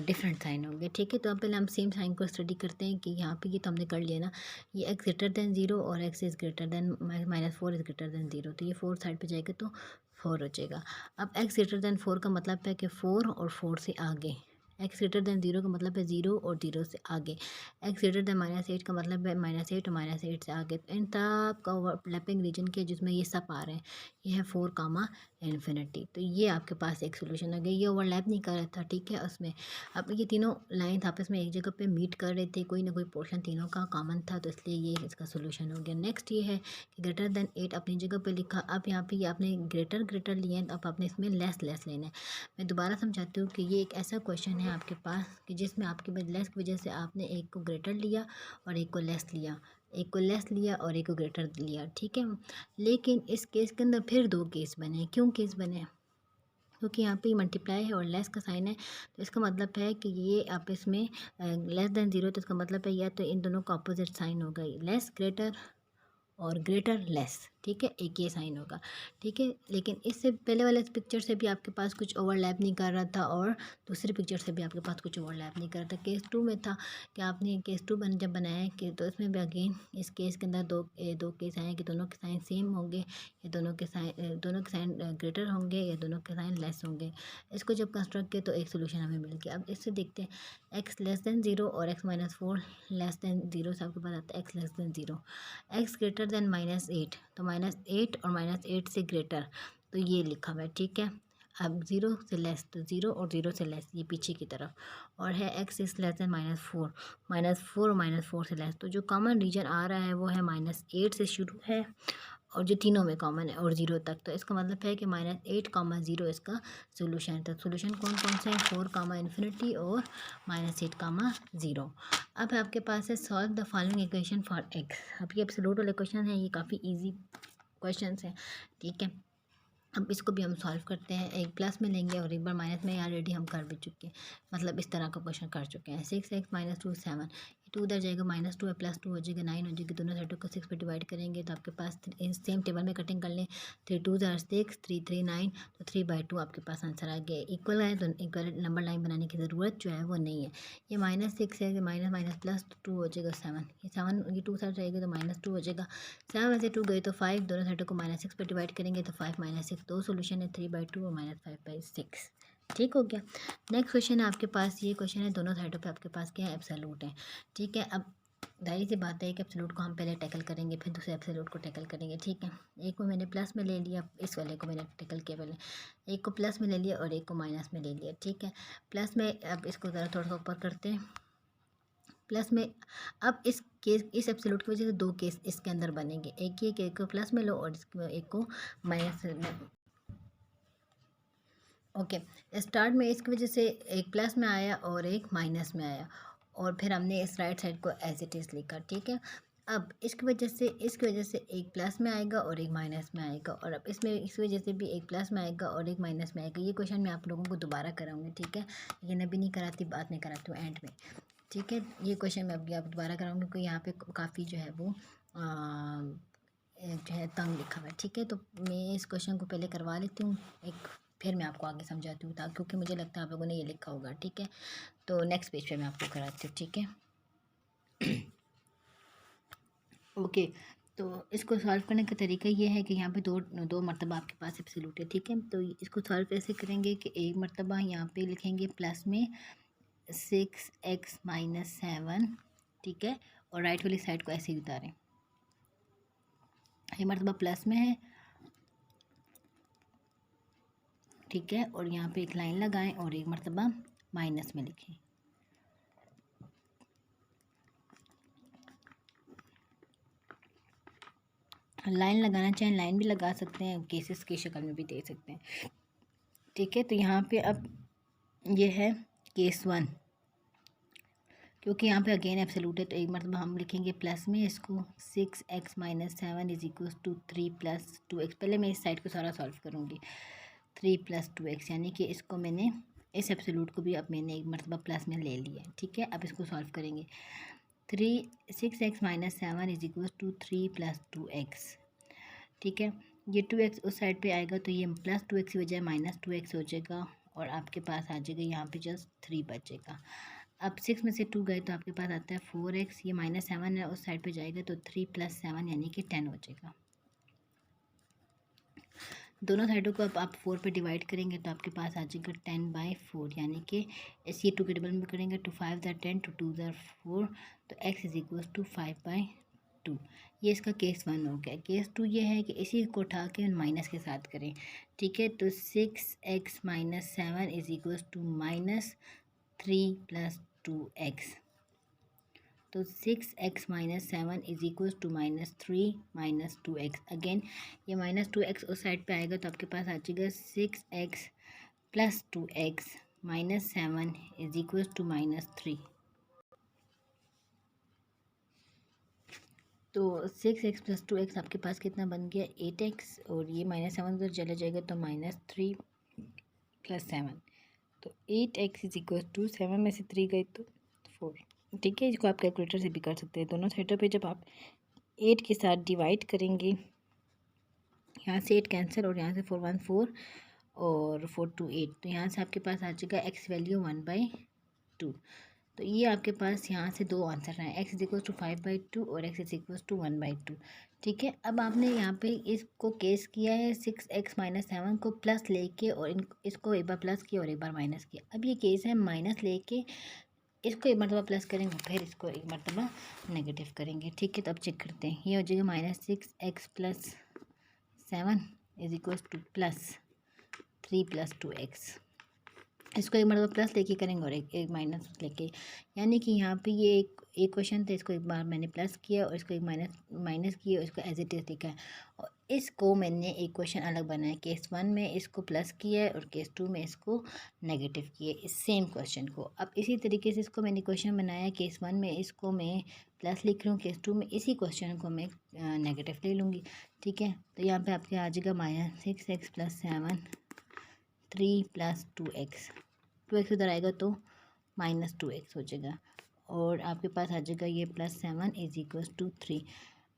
डिफरेंट साइन होंगे, ठीक है। तो अब पहले हम सेम साइन को स्टडी करते हैं कि यहाँ पे ये तो हमने कर लिया ना, ये x ग्रेटर दैन 0 और x is greater than -4 is greater than 0, तो ये 4 साइड पे जाएगा तो 4 हो जाएगा। अब x ग्रेटर दैन 4 का मतलब है कि 4 और 4 से आगे, x ग्रेटर दैन 0 का मतलब है 0 और 0 से आगे, x ग्रेटर दैन -8 का मतलब है -8 और -8 से आगे। इन सब का ओवरलैपिंग रीजन के जिसमें ये सब आ रहे हैं, ये है 4 कामा इन्फिनिटी। तो ये आपके पास एक सोल्यूशन हो गया, ये ओवरलैप नहीं कर रहा था, ठीक है उसमें। अब ये तीनों लाइन आपस में एक जगह पे मीट कर रहे थे, कोई ना कोई पोर्शन तीनों का कॉमन था, तो इसलिए ये इसका सोल्यूशन हो गया। नेक्स्ट ये है कि ग्रेटर दैन 8 अपनी जगह पे लिखा, अब यहाँ पे ये आपने ग्रेटर लिए हैं, तो अब आपने इसमें लेस लेना है। मैं दोबारा समझाती हूँ कि ये एक ऐसा क्वेश्चन है आपके पास कि जिसमें आपके लेस की वजह से आपने एक को ग्रेटर लिया और एक को लेस लिया, एक को लेस लिया और एक को ग्रेटर लिया, ठीक है। लेकिन इस केस के अंदर फिर दो केस बने। क्यों केस बने? क्योंकि यहाँ पे मल्टीप्लाई है और लेस का साइन है, तो इसका मतलब है कि ये आपस में लेस दैन 0, तो इसका मतलब है या तो इन दोनों का अपोजिट साइन हो गई, लेस ग्रेटर और ग्रेटर लेस, ठीक है, एक ये साइन होगा, ठीक है। लेकिन इससे पहले वाले पिक्चर से भी आपके पास कुछ ओवरलैप नहीं कर रहा था और दूसरी पिक्चर से भी आपके पास कुछ ओवरलैप नहीं कर रहा था। केस 2 में था कि आपने केस 2 जब बनाया कि तो इसमें भी अगेन इस केस के अंदर दो केस आए कि दोनों के साइन सेम होंगे या दोनों के साइन ग्रेटर होंगे या दोनों के साइन लेस होंगे। इसको जब कंस्ट्रक्ट किया तो एक सोल्यूशन हमें मिल गया। अब इससे देखते हैं एक्स लेस देन 0 और एक्स माइनस 4 लेस देन 0 से आपके पास आता है x less than 0, x greater than -8, तो -8 और -8 से ग्रेटर, तो ये लिखा हुआ है, ठीक है। अब 0 से लेस, तो 0 और 0 से लेस ये पीछे की तरफ, और है एक्स इज लेस देन -4, -4 और -4 से लेस, तो जो कॉमन रीजन आ रहा है वो है -8 से शुरू है और जो तीनों में कॉमन है और 0 तक। तो इसका मतलब है कि -8, 0 इसका सोल्यूशन है। तो सोल्यूशन कौन कौन से हैं, 4, इन्फिनिटी और -8, 0। अब आपके पास है solve the following equation for x. अब ये एब्सोल्यूट वाले क्वेश्चन है, ये काफ़ी इजी क्वेश्चन हैं, ठीक है। अब इसको भी हम सॉल्व करते हैं, एक प्लस में लेंगे और एक बार माइनस में ऑलरेडी हम कर भी चुके हैं, मतलब इस तरह का क्वेश्चन कर चुके हैं। 6x - 2 7, ये 2 उधर जाएगा, -2 है +2 हो जाएगा, 9 हो जाएगी। दोनों साइडों को 6 पे डिवाइड करेंगे तो आपके पास सेम टेबल में कटिंग कर लें, 3 2 6, 3 3 9, तो 3/2 आपके पास आंसर आ गया। इक्वल है तो इक्वल नंबर लाइन बनाने की ज़रूरत जो है वो नहीं है। ये -6 है, माइनस माइनस प्लस 2 हो जाएगा 7, ये 7 ये 2 साइड रहेगा तो -2 हो जाएगा। 7 में से 2 गए तो 5, दोनों साइडों को -6 पर डिवाइड करेंगे तो 5 -6, दो सोल्यूशन है, 3/2 और -5/6, ठीक हो गया। नेक्स्ट क्वेश्चन है आपके पास, ये क्वेश्चन है दोनों साइडों पे आपके पास क्या है, एब्सोल्यूट है, ठीक है। अब जाहिर सी बात है कि एब्सोल्यूट को हम पहले टैकल करेंगे फिर दूसरे एब्सोल्यूट को टैकल करेंगे, ठीक है। एक को मैंने प्लस में ले लिया, इस वाले को मैंने टैकल किया पहले, एक को प्लस में ले लिया और एक को माइनस में ले लिया, ठीक है। प्लस में अब इसको ज़रा थोड़ा सा ऊपर करते हैं, प्लस में अब इस एब्सोल्यूट की वजह से दो केस इसके अंदर बनेंगे, एक को प्लस में लो और एक को माइनस में। ओके, स्टार्ट में इसकी वजह से एक प्लस में आया और एक माइनस में आया और फिर हमने इस राइट साइड को एज इट इज़ लिखा, ठीक है। अब इसकी वजह से एक प्लस में आएगा और एक माइनस में आएगा, और अब इस वजह से भी एक प्लस में आएगा और एक माइनस में आएगा। ये क्वेश्चन मैं आप लोगों को दोबारा कराऊंगी, ठीक है, लेकिन अभी नहीं कराती, बाद में कराती हूँ एंड में, ठीक है। ये क्वेश्चन मैं अभी आप दोबारा कराऊंगी क्योंकि यहाँ पे काफ़ी जो है वो जो है तंग लिखा हुआ है, ठीक है। तो मैं इस क्वेश्चन को पहले करवा लेती हूँ एक, फिर मैं आपको आगे समझाती हूँ, ताकि क्योंकि मुझे लगता है आप लोगों ने ये लिखा होगा, ठीक है। तो नेक्स्ट पेज पे मैं आपको कराती हूँ, ठीक है। ओके, तो इसको सॉल्व करने का तरीका ये है कि यहाँ पे दो मरतबा आपके पास एब्सोल्यूट है, ठीक है। तो इसको सॉल्व ऐसे करेंगे कि एक मरतबा यहाँ पे लिखेंगे प्लस में 6x - 7, ठीक है, और राइट वाली साइड को ऐसे ही उतारें, ये मरतबा प्लस में है, ठीक है, और यहाँ पे एक लाइन लगाएं और एक मरतबा माइनस में लिखें। लाइन लगाना चाहें लाइन भी लगा सकते हैं, केसेस की शक्ल में भी दे सकते हैं, ठीक है। तो यहाँ पे अब ये है केस 1, क्योंकि यहाँ पे अगेन एब्सोल्यूट है तो एक मरतबा हम लिखेंगे प्लस में इसको 6x - 7 = 3 + 2x। पहले मैं इस साइड को सारा सॉल्व करूँगी, 3 + 2x, यानी कि इसको मैंने इस एब्सोल्यूट को भी अब मैंने एक मरतबा प्लस में ले लिया, ठीक है। अब इसको सॉल्व करेंगे, 6x - 7 = 3 + 2x, ठीक है। ये 2x उस साइड पे आएगा तो ये +2x की बजाय -2x हो जाएगा और आपके पास आ जाएगा यहाँ पे जस्ट 3 बचेगा। अब 6 में से 2 गए तो आपके पास आता है 4x, ये -7 है, उस साइड पे जाएगा तो 3 + 7 यानी कि 10 हो जाएगा। दोनों साइडों को अब आप 4 पे डिवाइड करेंगे तो आपके पास आ जाएगा 10/4, यानी कि इसी 2 के टेबल में करेंगे, 2 5 = 10, 2 2 = 4, तो x = 5/2। ये इसका केस 1 हो गया। केस 2 ये है कि इसी को उठा के माइनस के साथ करें, ठीक है। तो 6x - 7 = -3 + 2x, तो 6x - 7 = -3 - 2x। अगेन ये -2x उस साइड पे आएगा तो आपके पास आ जाएगा 6x + 2x - 7 = -3। तो 6x + 2x आपके पास कितना बन गया, 8x, और ये -7 उधर चला जाएगा तो -3 + 7, तो 8x = 7 में से 3 गए तो 4, ठीक है। इसको आप कैलकुलेटर से भी कर सकते हैं। दोनों साइडों पे जब आप 8 के साथ डिवाइड करेंगे यहाँ से 8 कैंसिल और यहाँ से 4 1 4 और 4 2 8, तो यहाँ से आपके पास आ जाएगा एक्स वैल्यू 1/2। तो ये आपके पास यहाँ से दो आंसर हैं, एक्स इज इक्वल टू 5/2 और एक्स इज इक्वल टू 1/2। ठीक है, अब आपने यहाँ पे इसको केस किया है 6x-7 को प्लस लेके और इसको एक बार प्लस किया और एक बार माइनस किया। अब ये केस है माइनस लेके इसको एक मरतबा प्लस करेंगे फिर इसको एक मरतबा नेगेटिव करेंगे। ठीक है, तो अब चेक करते हैं। ये हो जाएगा -6x+7 is equal to +3 + 2x। इसको एक मतलब प्लस लेके करेंगे और एक माइनस लेके, यानी कि यहाँ पे ये एक क्वेश्चन था, इसको एक बार मैंने प्लस किया और इसको एक माइनस किया और इसको एज इट इज़ लिखा है। और इसको मैंने एक क्वेश्चन अलग बनाया, केस 1 में इसको प्लस किया है और केस 2 में इसको नेगेटिव किया इस सेम क्वेश्चन को। अब इसी तरीके से इसको मैंने क्वेश्चन बनाया, केस 1 में इसको मैं प्लस लिख रही हूँ, केस 2 में इसी क्वेश्चन को मैं नेगेटिव ले लूँगी। ठीक है, तो यहाँ पर आपके आ जाएगा -6x+7 3 + 2x। 2x उधर आएगा तो -2x हो जाएगा और आपके पास आ जाएगा ये +7 is equal to 3।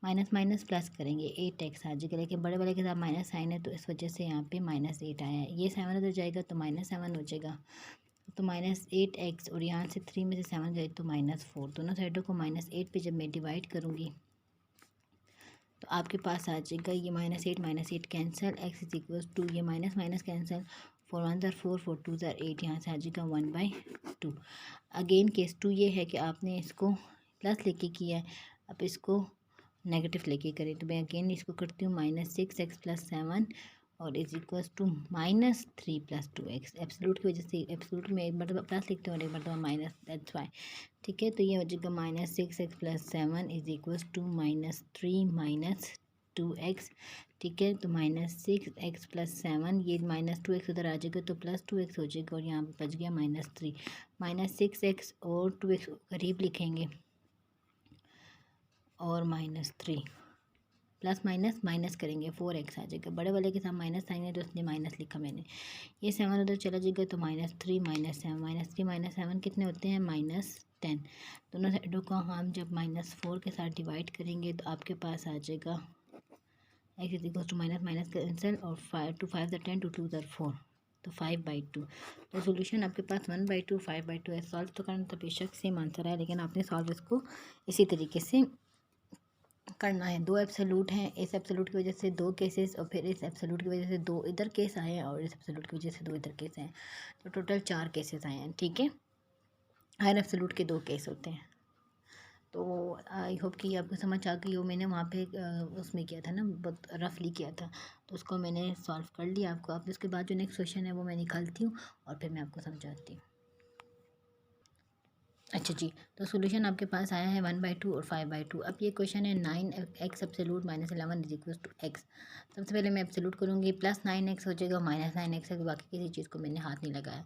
Minus minus plus करेंगे 8x आ जाएगा, लेकिन बड़े वाले के साथ माइनस साइन है तो इस वजह से यहाँ पे -8 आया है। ये 7 उधर जाएगा तो -7 हो जाएगा, तो -8x और यहाँ से 3 में से 7 गए तो -4। दोनों साइडों को -8 पे जब मैं डिवाइड करूँगी तो आपके पास आ जाएगा ये -8 cancel, x is equal to ये माइनस माइनस कैंसिल, 4 1 4 4 2 8, यहाँ से आ जाएगा 1/2। अगेन केस 2 ये है कि आपने इसको प्लस लेके किया है, अब इसको नेगेटिव लेके करें। तो मैं अगेन इसको करती हूँ -6x+7 और is equal to -3 + 2x। Absolute की वजह से एब्सोल्यूट में एक मरतबा प्लस लिखते हैं और एक मरतबा माइनस, दैट्स वाई। ठीक है, तो ये हो जाएगा -6x+7 is equal to -3 - 2x। ठीक है, तो -6x+7 ये -2x उधर आ जाएगा तो +2x हो जाएगा और यहाँ पे बच गया -3। -6x और 2x करीब लिखेंगे और -3 प्लस माइनस माइनस करेंगे 4x आ जाएगा। बड़े वाले के साथ माइनस साइन है तो इसलिए माइनस लिखा मैंने। ये 7 उधर चला जाएगा तो -3 - 7 कितने होते हैं -10। दोनों साइडों को हम जब -4 के साथ डिवाइड करेंगे तो आपके पास आ जाएगा x is equal to minus cancel और 5 2 5 10 2 2 4, तो 5/2। तो सोल्यूशन आपके पास 1/2 5/2 है। सॉल्व तो करना तो बेशक सेम आंसर है, लेकिन आपने सॉल्व इसको इसी तरीके से करना है। दो एब्सोल्यूट हैं, इस एब्सोल्यूट की वजह से दो केसेस और फिर इस एब्सोल्यूट की वजह से दो इधर केस आए हैं और इस एब्सोल्यूट की वजह से दो इधर केस आए हैं, तो टोटल 4 केसेस आए हैं। ठीक है, हर एब्सोल्यूट के 2 केस होते हैं। तो आई होप कि आपको समझ आ गई हो। मैंने वहाँ पे उसमें किया था ना, बहुत रफली किया था, तो उसको मैंने सॉल्व कर लिया आपको। अब उसके बाद जो नेक्स्ट क्वेश्चन है वो मैं निकालती हूँ और फिर मैं आपको समझाती हूँ। अच्छा जी, तो सोल्यूशन आपके पास आया है 1/2 और 5/2। अब ये क्वेश्चन है 9x absolute -11 is equal to x। सबसे पहले मैं एब्सोल्यूट करूँगी, +9x हो जाएगा -9x है, बाकी किसी चीज़ को मैंने हाथ नहीं लगाया।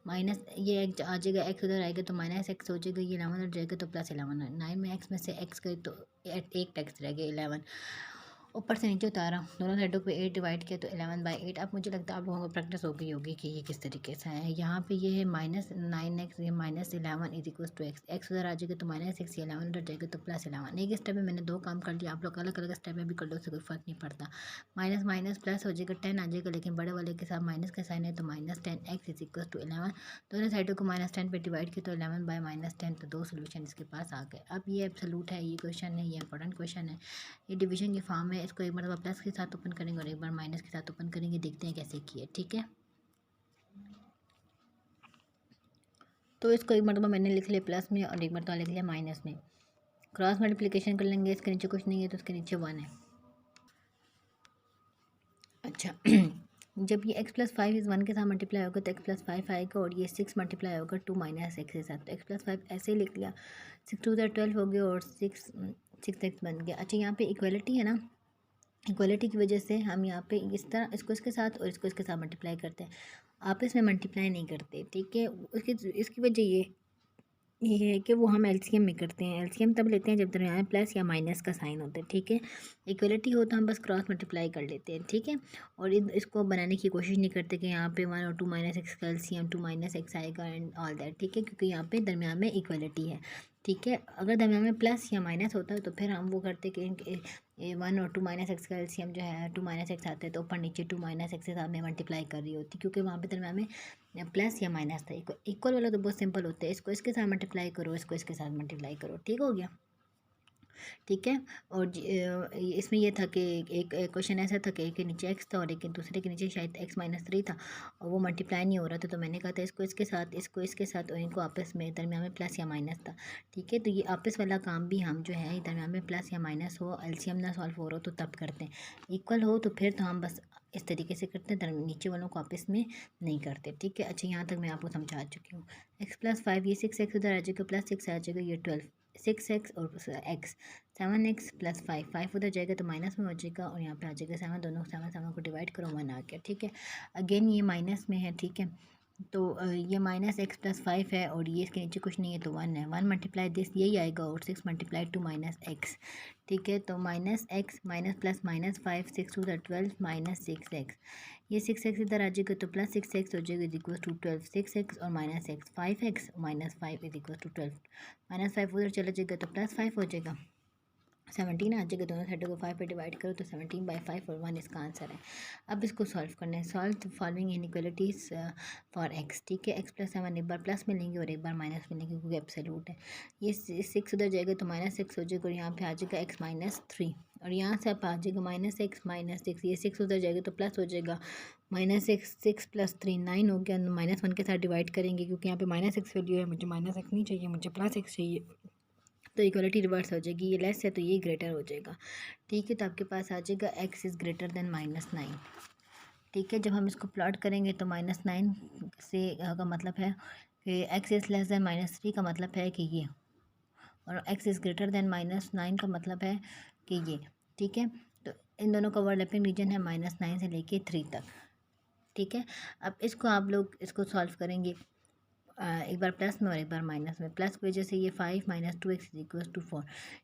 माइनस ये x आ जाएगा, x उधर आएगा तो -x हो जाएगा, ये 11 उधर जाएगा तो +11। 9 में x में से x गए तो एक x रह गया 11, ऊपर से नीचे उतारा, दोनों साइडों पे 8 डिवाइड किया तो 11/8। अब मुझे लगता है आप लोगों को प्रैक्टिस हो गई होगी कि ये किस तरीके से है। यहाँ पे ये है -9x, ये -11 इज इक्वल टू x उधर आ जाएगा तो -6, 11 उधर जाएगा तो +11। एक स्टेप में मैंने 2 काम कर लिया, आप लोग अलग अलग स्टेप में भी कर लो, उससे कोई फ़र्क नहीं पड़ता। माइनस माइनस प्लस हो जाएगा, 10 आ जाएगा, लेकिन बड़े वाले के साथ माइनस का साइन है तो -10x इज इक्वल टू 11। दोनों साइडों को -10 पे डिवाइड किया तो 11/-10, तो 2 सोल्यूशन इसके पास आ गए। अब ये एब्सोल्यूट है, ये क्वेश्चन है, ये इंपॉर्टेंट क्वेश्चन है, ये डिवीजन की फॉर्म है। इसको एक बार प्लस के साथ ओपन करेंगे और एक बार माइनस के साथ ओपन करेंगे, देखते हैं कैसे किए। ठीक है, तो इसको एक मरतबा मैंने लिख लिया प्लस में और एक मरतबा लिख लिया माइनस में। क्रॉस मल्टीप्लिकेशन कर लेंगे, इसके नीचे कुछ नहीं है तो इसके नीचे 1 है। अच्छा जब ये x+5 इस 1 के साथ मल्टीप्लाई होगा तो x+5 आएगा और ये 6 मल्टीप्लाई होगा 2 - x के साथ, तो x+5 ऐसे ही लिख लिया। 6 2 12 हो गया और 6x बन गया। अच्छा, यहाँ पे इक्वलिटी है ना, इक्वलिटी की वजह से हम यहाँ पे इस तरह इसको इसके साथ और इसको इसके साथ मल्टीप्लाई करते हैं, आपस में मल्टीप्लाई नहीं करते। ठीक है, इसकी वजह ये है कि वो हम एलसीएम में करते हैं। एलसीएम तब लेते हैं जब दरमियान में प्लस या माइनस का साइन होता है। ठीक है, इक्वलिटी हो तो हम बस क्रॉस मल्टीप्लाई कर लेते हैं। ठीक है, और इसको बनाने की कोशिश नहीं करते कि यहाँ पे 1 और 2 - x का एलसीएम 2 - x आएगा एंड ऑल दैट। ठीक है, क्योंकि यहाँ पे दरमियान में इक्वलिटी है। ठीक है। अगर दरम्यान में प्लस या माइनस होता है तो फिर हम वो करते कि 1 और 2 माइनस एक्स का एलसीएम जो है 2 माइनस एक्स आते हैं तो ऊपर नीचे 2 माइनस एक्स के साथ में मल्टीप्लाई कर रही होती, क्योंकि वहाँ पे दरम्यान में प्लस या माइनस था। इक्वल वाला तो बहुत सिंपल होता है, इसको इसके साथ मल्टीप्लाई करो, इसको इसके साथ मल्टीप्लाई करो, ठीक हो गया। ठीक है। और इसमें ये था कि एक क्वेश्चन ऐसा था कि एक के नीचे एक्स था और एक के दूसरे के नीचे शायद x-3 था और वो मल्टीप्लाई नहीं हो रहा था, तो मैंने कहा था इसको इसके साथ, इसको इसके साथ और इनको आपस में दरमियान में प्लस या माइनस था। ठीक है। तो ये आपस वाला काम भी हम जो है दरमियान में प्लस या माइनस हो, एलसीएम ना सॉल्व हो रहा हो तो तब करते हैं, इक्वल हो तो फिर तो हम बस इस तरीके से करते हैं, नीचे वालों को आपस में नहीं करते। ठीक है। अच्छा, यहाँ तक मैं आपको समझा चुकी हूँ। x+5 ये 6x उधर आ जाएगा, +6 आ जाएगा, ये 12, 6x और x 7x + 5, 5 उधर जाएगा तो माइनस में हो जाएगा और यहाँ पे आ जाएगा 7, दोनों 7 को डिवाइड करो 1 आ गया। ठीक है। अगेन ये माइनस में है। ठीक है। तो ये -x+5 है और ये इसके नीचे कुछ नहीं है तो 1 है, 1 मल्टीप्लाई दिस यही आएगा और 6 मल्टीप्लाई टू -x। ठीक है। तो -x minus plus -5 6 to 12 -6x, ये 6x इधर आ जाएगा तो +6x हो जाएगा =12, 6x और -x 5x -5 =12, -5 उधर चला जाएगा तो +5 हो जाएगा, 17 आ जाएगा, दोनों साइडों को 5 पे डिवाइड करो तो 17/5 और 1 इसका आंसर है। अब इसको सॉल्व करना है। Solve following inequalities for x। ठीक है। x+7 एक बार प्लस में लेंगे और एक बार माइनस में लेंगे क्योंकि एब्सोल्यूट है। ये 6 उधर जाएगा तो -6 हो जाएगा और यहाँ पे आ जाएगा x-3 और यहाँ से आप आ जाएगा -x -6, ये 6 उधर जाएगा तो प्लस हो जाएगा -6, 6 + 3 9 हो गया, -1 के साथ डिवाइड करेंगे क्योंकि यहाँ पे -x वैल्यू है, मुझे -x नहीं चाहिए, मुझे +x चाहिए, तो इक्वलिटी रिवर्स हो जाएगी, ये लेस है तो ये ग्रेटर हो जाएगा। ठीक है। तो आपके पास आ जाएगा x इज़ ग्रेटर देन -9। ठीक है। जब हम इसको प्लॉट करेंगे तो -9 से का मतलब है कि x इज़ लेस देन -3 का मतलब है कि ये, और x इज़ ग्रेटर देन -9 का मतलब है कि ये। ठीक है। तो इन दोनों का ओवरलैपिंग रीजन है -9 से लेके 3 तक। ठीक है। अब इसको आप लोग इसको सॉल्व करेंगे एक बार प्लस में और एक बार माइनस में। प्लस की वजह से ये 5 - 2x = 4,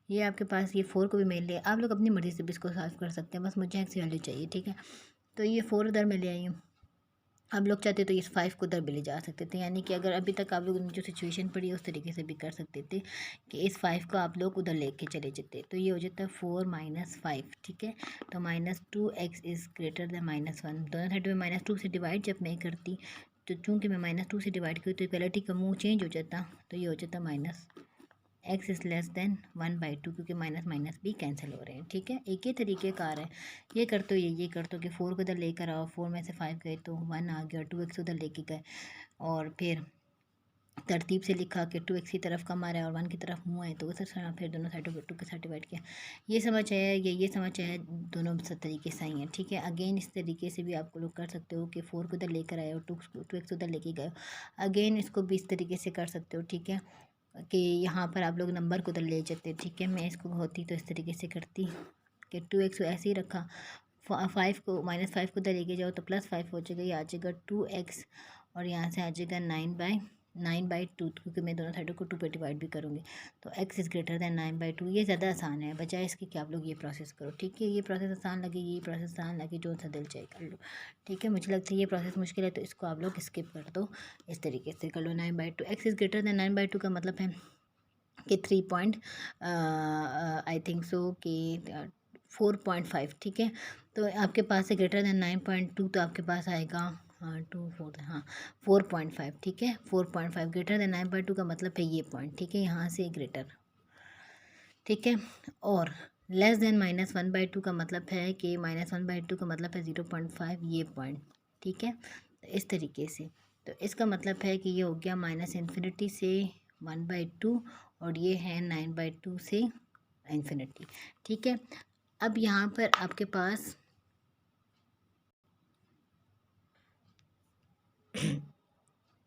ये आपके पास ये 4 को भी मिल लिया। आप लोग अपनी मर्ज़ी से भी इसको सॉल्व कर सकते हैं, बस मुझे x वैल्यू चाहिए। ठीक है। तो ये 4 उधर में ले आई हूँ, आप लोग चाहते तो इस 5 को उधर भी ले जा सकते थे, यानी कि अगर अभी तक आप लोगों ने जो सिचुएशन पड़ी है उस तरीके से भी कर सकते थे कि इस 5 को आप लोग उधर लेके चले जाते, तो ये हो जाता है 4 - 5। ठीक है। तो -2x इज़ ग्रेटर देन -1, दोनों साइड में -2 से डिवाइड जब मैं करती तो चूँकि मैं -2 से डिवाइड करी तो इक्वलिटी का मुँह चेंज हो जाता, तो ये हो जाता -x इज़ लेस देन 1/2, क्योंकि माइनस माइनस भी कैंसिल हो रहे हैं। ठीक है। एक ही तरीके कार है, ये कर तो ये कर तो कि 4 को उधर लेकर आओ, 4 में से 5 गए तो 1 आ गया, 2x उधर लेके गए और फिर तरतीब से लिखा कि 2x की तरफ कम आ रहा है और 1 की तरफ मुँह है तो उस तरह फिर दोनों साइडों पर 2 के साथ डिवाइड किया। ये समझ है, ये समझ है, दोनों सब तरीके सही हैं। ठीक है। अगेन इस तरीके से भी आप लोग कर सकते हो कि 4 को उधर लेकर आए और 2x उधर लेके गए, अगेन इसको भी इस तरीके से कर सकते हो। ठीक है। कि यहाँ पर आप लोग नंबर को उधर ले जाते। ठीक है। मैं इसको होती तो इस तरीके से करती कि 2x को ऐसे ही रखा, 5 को -5 को उधर लेके जाओ तो +5 हो जाएगा, ये आ जाएगा 2x और यहाँ से आ जाएगा 9/2, क्योंकि मैं दोनों साइडों को 2 पे डिवाइड भी करूँगी तो x इज़ ग्रेटर देन 9/2। ये ज़्यादा आसान है, बजाय इसके कि आप लोग ये प्रोसेस करो। ठीक है। ये प्रोसेस आसान लगेगी, ये प्रोसेस आसान लगे, जो सा दिल चाहे कर लो। ठीक है। मुझे लगता है ये प्रोसेस मुश्किल है तो इसको आप लोग स्किप कर दो, इस तरीके से कर लो। 9/2, x इज़ ग्रेटर देन 9/2 का मतलब है कि 3 पॉइंट आई थिंक सो कि 4.5। ठीक है। तो आपके पास है ग्रेटर देन 9.2, तो आपके पास आएगा 2 4 हाँ 4.5। ठीक है। 4.5 ग्रेटर देन 9/2 का मतलब है ये पॉइंट। ठीक है। यहाँ से ग्रेटर। ठीक है। और लेस देन -1/2 का मतलब है कि -1/2 का मतलब है 0.5, ये पॉइंट। ठीक है। तो इस तरीके से, तो इसका मतलब है कि ये हो गया -∞ से 1/2 और ये है 9/2 से इन्फिनिटी। ठीक है। अब यहाँ पर आपके पास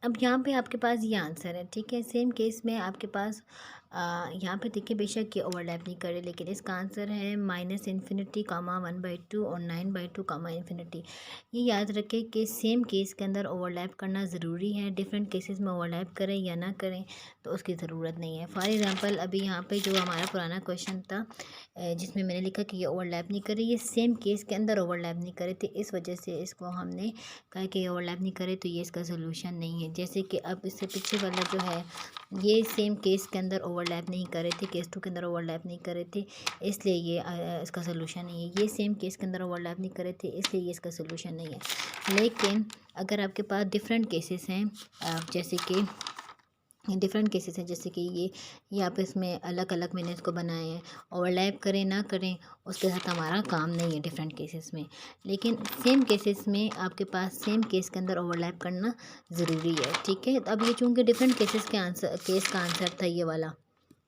अब यहाँ पे आपके पास ये आंसर है। ठीक है। सेम केस में आपके पास यहाँ पे देखिए बेशक ये ओवरलैप नहीं करे, लेकिन इसका आंसर है -∞, 1/2 और 9/2, इन्फिनिटी। ये याद रखें कि सेम केस के अंदर ओवरलैप करना ज़रूरी है, डिफरेंट केसेस में ओवरलैप करें या ना करें तो उसकी ज़रूरत नहीं है। फॉर एग्ज़ाम्पल अभी यहाँ पे जो हमारा पुराना क्वेश्चन था जिसमें मैंने लिखा कि ये ओवरलैप नहीं करे, ये सेम केस के अंदर ओवरलैप नहीं करे थे, इस वजह से इसको हमने कहा कि ओवरलैप नहीं करे तो ये इसका सोल्यूशन नहीं है। जैसे कि अब इससे पीछे वाला जो है ये सेम केस के अंदर ओवरलैप नहीं कर रहे थे, केस 2 के अंदर ओवरलैप नहीं कर रहे थे, इसलिए ये इसका सोल्यूशन नहीं है। ये सेम केस के अंदर ओवरलैप नहीं कर रहे थे, इसलिए ये इसका सोल्यूशन नहीं है। लेकिन अगर आपके पास डिफरेंट केसेस हैं, जैसे कि डिफरेंट केसेस हैं, जैसे कि ये आप इसमें अलग अलग मैंने इसको बनाए हैं, ओवरलैप करें ना करें उसके साथ हमारा काम नहीं है डिफरेंट केसेस में। लेकिन सेम केसेस में आपके पास सेम केस के अंदर ओवरलैप करना ज़रूरी है, ठीक है। अब ये चूँकि डिफरेंट केसेस के आंसर केस का आंसर था ये वाला,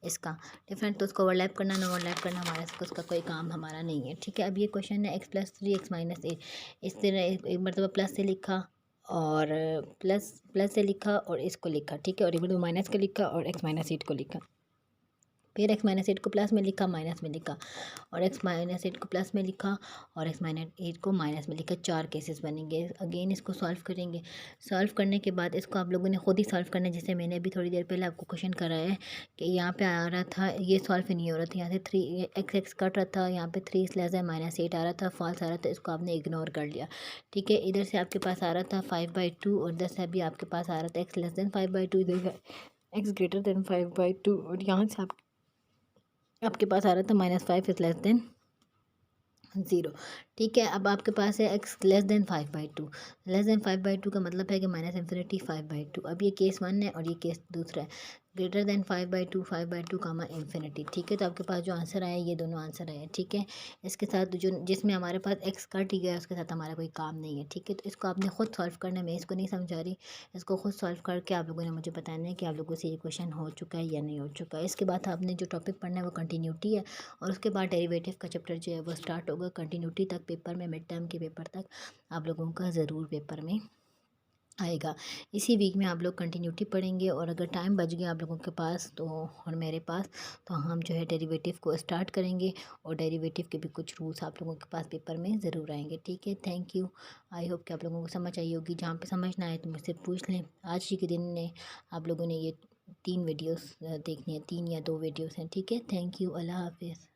इसका डिफरेंट, तो उसको ओवरलैप करना ना ओवरलैप करना हमारा उसका कोई काम हमारा नहीं है, ठीक है। अब ये क्वेश्चन है x+3 x-8, इस तरह एक मरतबा प्लस से लिखा और प्लस से लिखा और इसको लिखा, ठीक है, और एक बार माइनस का लिखा और x-8 को लिखा, फिर x-8 को प्लस में लिखा, माइनस में लिखा, और x-8 को प्लस में लिखा और x-8 को माइनस में लिखा। 4 केसेस बनेंगे। अगेन इसको सॉल्व करेंगे। सॉल्व करने के बाद इसको आप लोगों ने खुद ही सॉल्व करना है, जैसे मैंने अभी थोड़ी देर पहले आपको क्वेश्चन कराया है कि यहाँ पे आ रहा था, ये सॉल्व नहीं हो रहा था, यहाँ से 3 x कट रहा था, यहाँ पे 3 <8 आ रहा था, फॉल्स आ रहा था, इसको आपने इग्नोर कर लिया, ठीक है। इधर से आपके पास आ रहा था 5/2 और इधर से अभी आपके पास आ रहा था x 5/2, इधर x 5/2 और यहाँ से आपके पास आ रहा था -5 <0, ठीक है। अब आपके पास है x <5/2, <5/2 का मतलब है कि -∞ 5/2। अब ये केस 1 है और ये केस दूसरा है, <5/2 5/2 कामा इन्फिनिटी, ठीक है। तो आपके पास जो आंसर आया ये दोनों आंसर आए, ठीक है। इसके साथ जो जिसमें हमारे पास x कट ही गया उसके साथ हमारा कोई काम नहीं है, ठीक है। तो इसको आपने खुद सॉल्व करना है, मैं इसको नहीं समझा रही, इसको खुद सॉल्व करके आप लोगों ने मुझे बताना है कि आप लोगों से ये क्वेश्चन हो चुका है या नहीं हो चुका है। इसके बाद आपने जो टॉपिक पढ़ना है वो कंटिन्यूटी है और उसके बाद डेरिवेटिव का चैप्टर जो है वो स्टार्ट होगा। कंटिन्यूटी तक पेपर में, मिड टर्म के पेपर तक आप लोगों का ज़रूर पेपर में आएगा। इसी वीक में आप लोग कंटिन्यूटी पढ़ेंगे और अगर टाइम बच गया आप लोगों के पास तो और मेरे पास, तो हम जो है डेरिवेटिव को स्टार्ट करेंगे और डेरिवेटिव के भी कुछ रूल्स आप लोगों के पास पेपर में ज़रूर आएंगे, ठीक है। Thank you. आई होप कि आप लोगों को समझ आई होगी। जहाँ पे समझ ना आए तो मुझसे पूछ लें। आज ही के दिन ने आप लोगों ने ये 3 वीडियोस देखनी है, 3 या 2 वीडियोस हैं, ठीक है। Thank you. अल्लाह हाफिज़।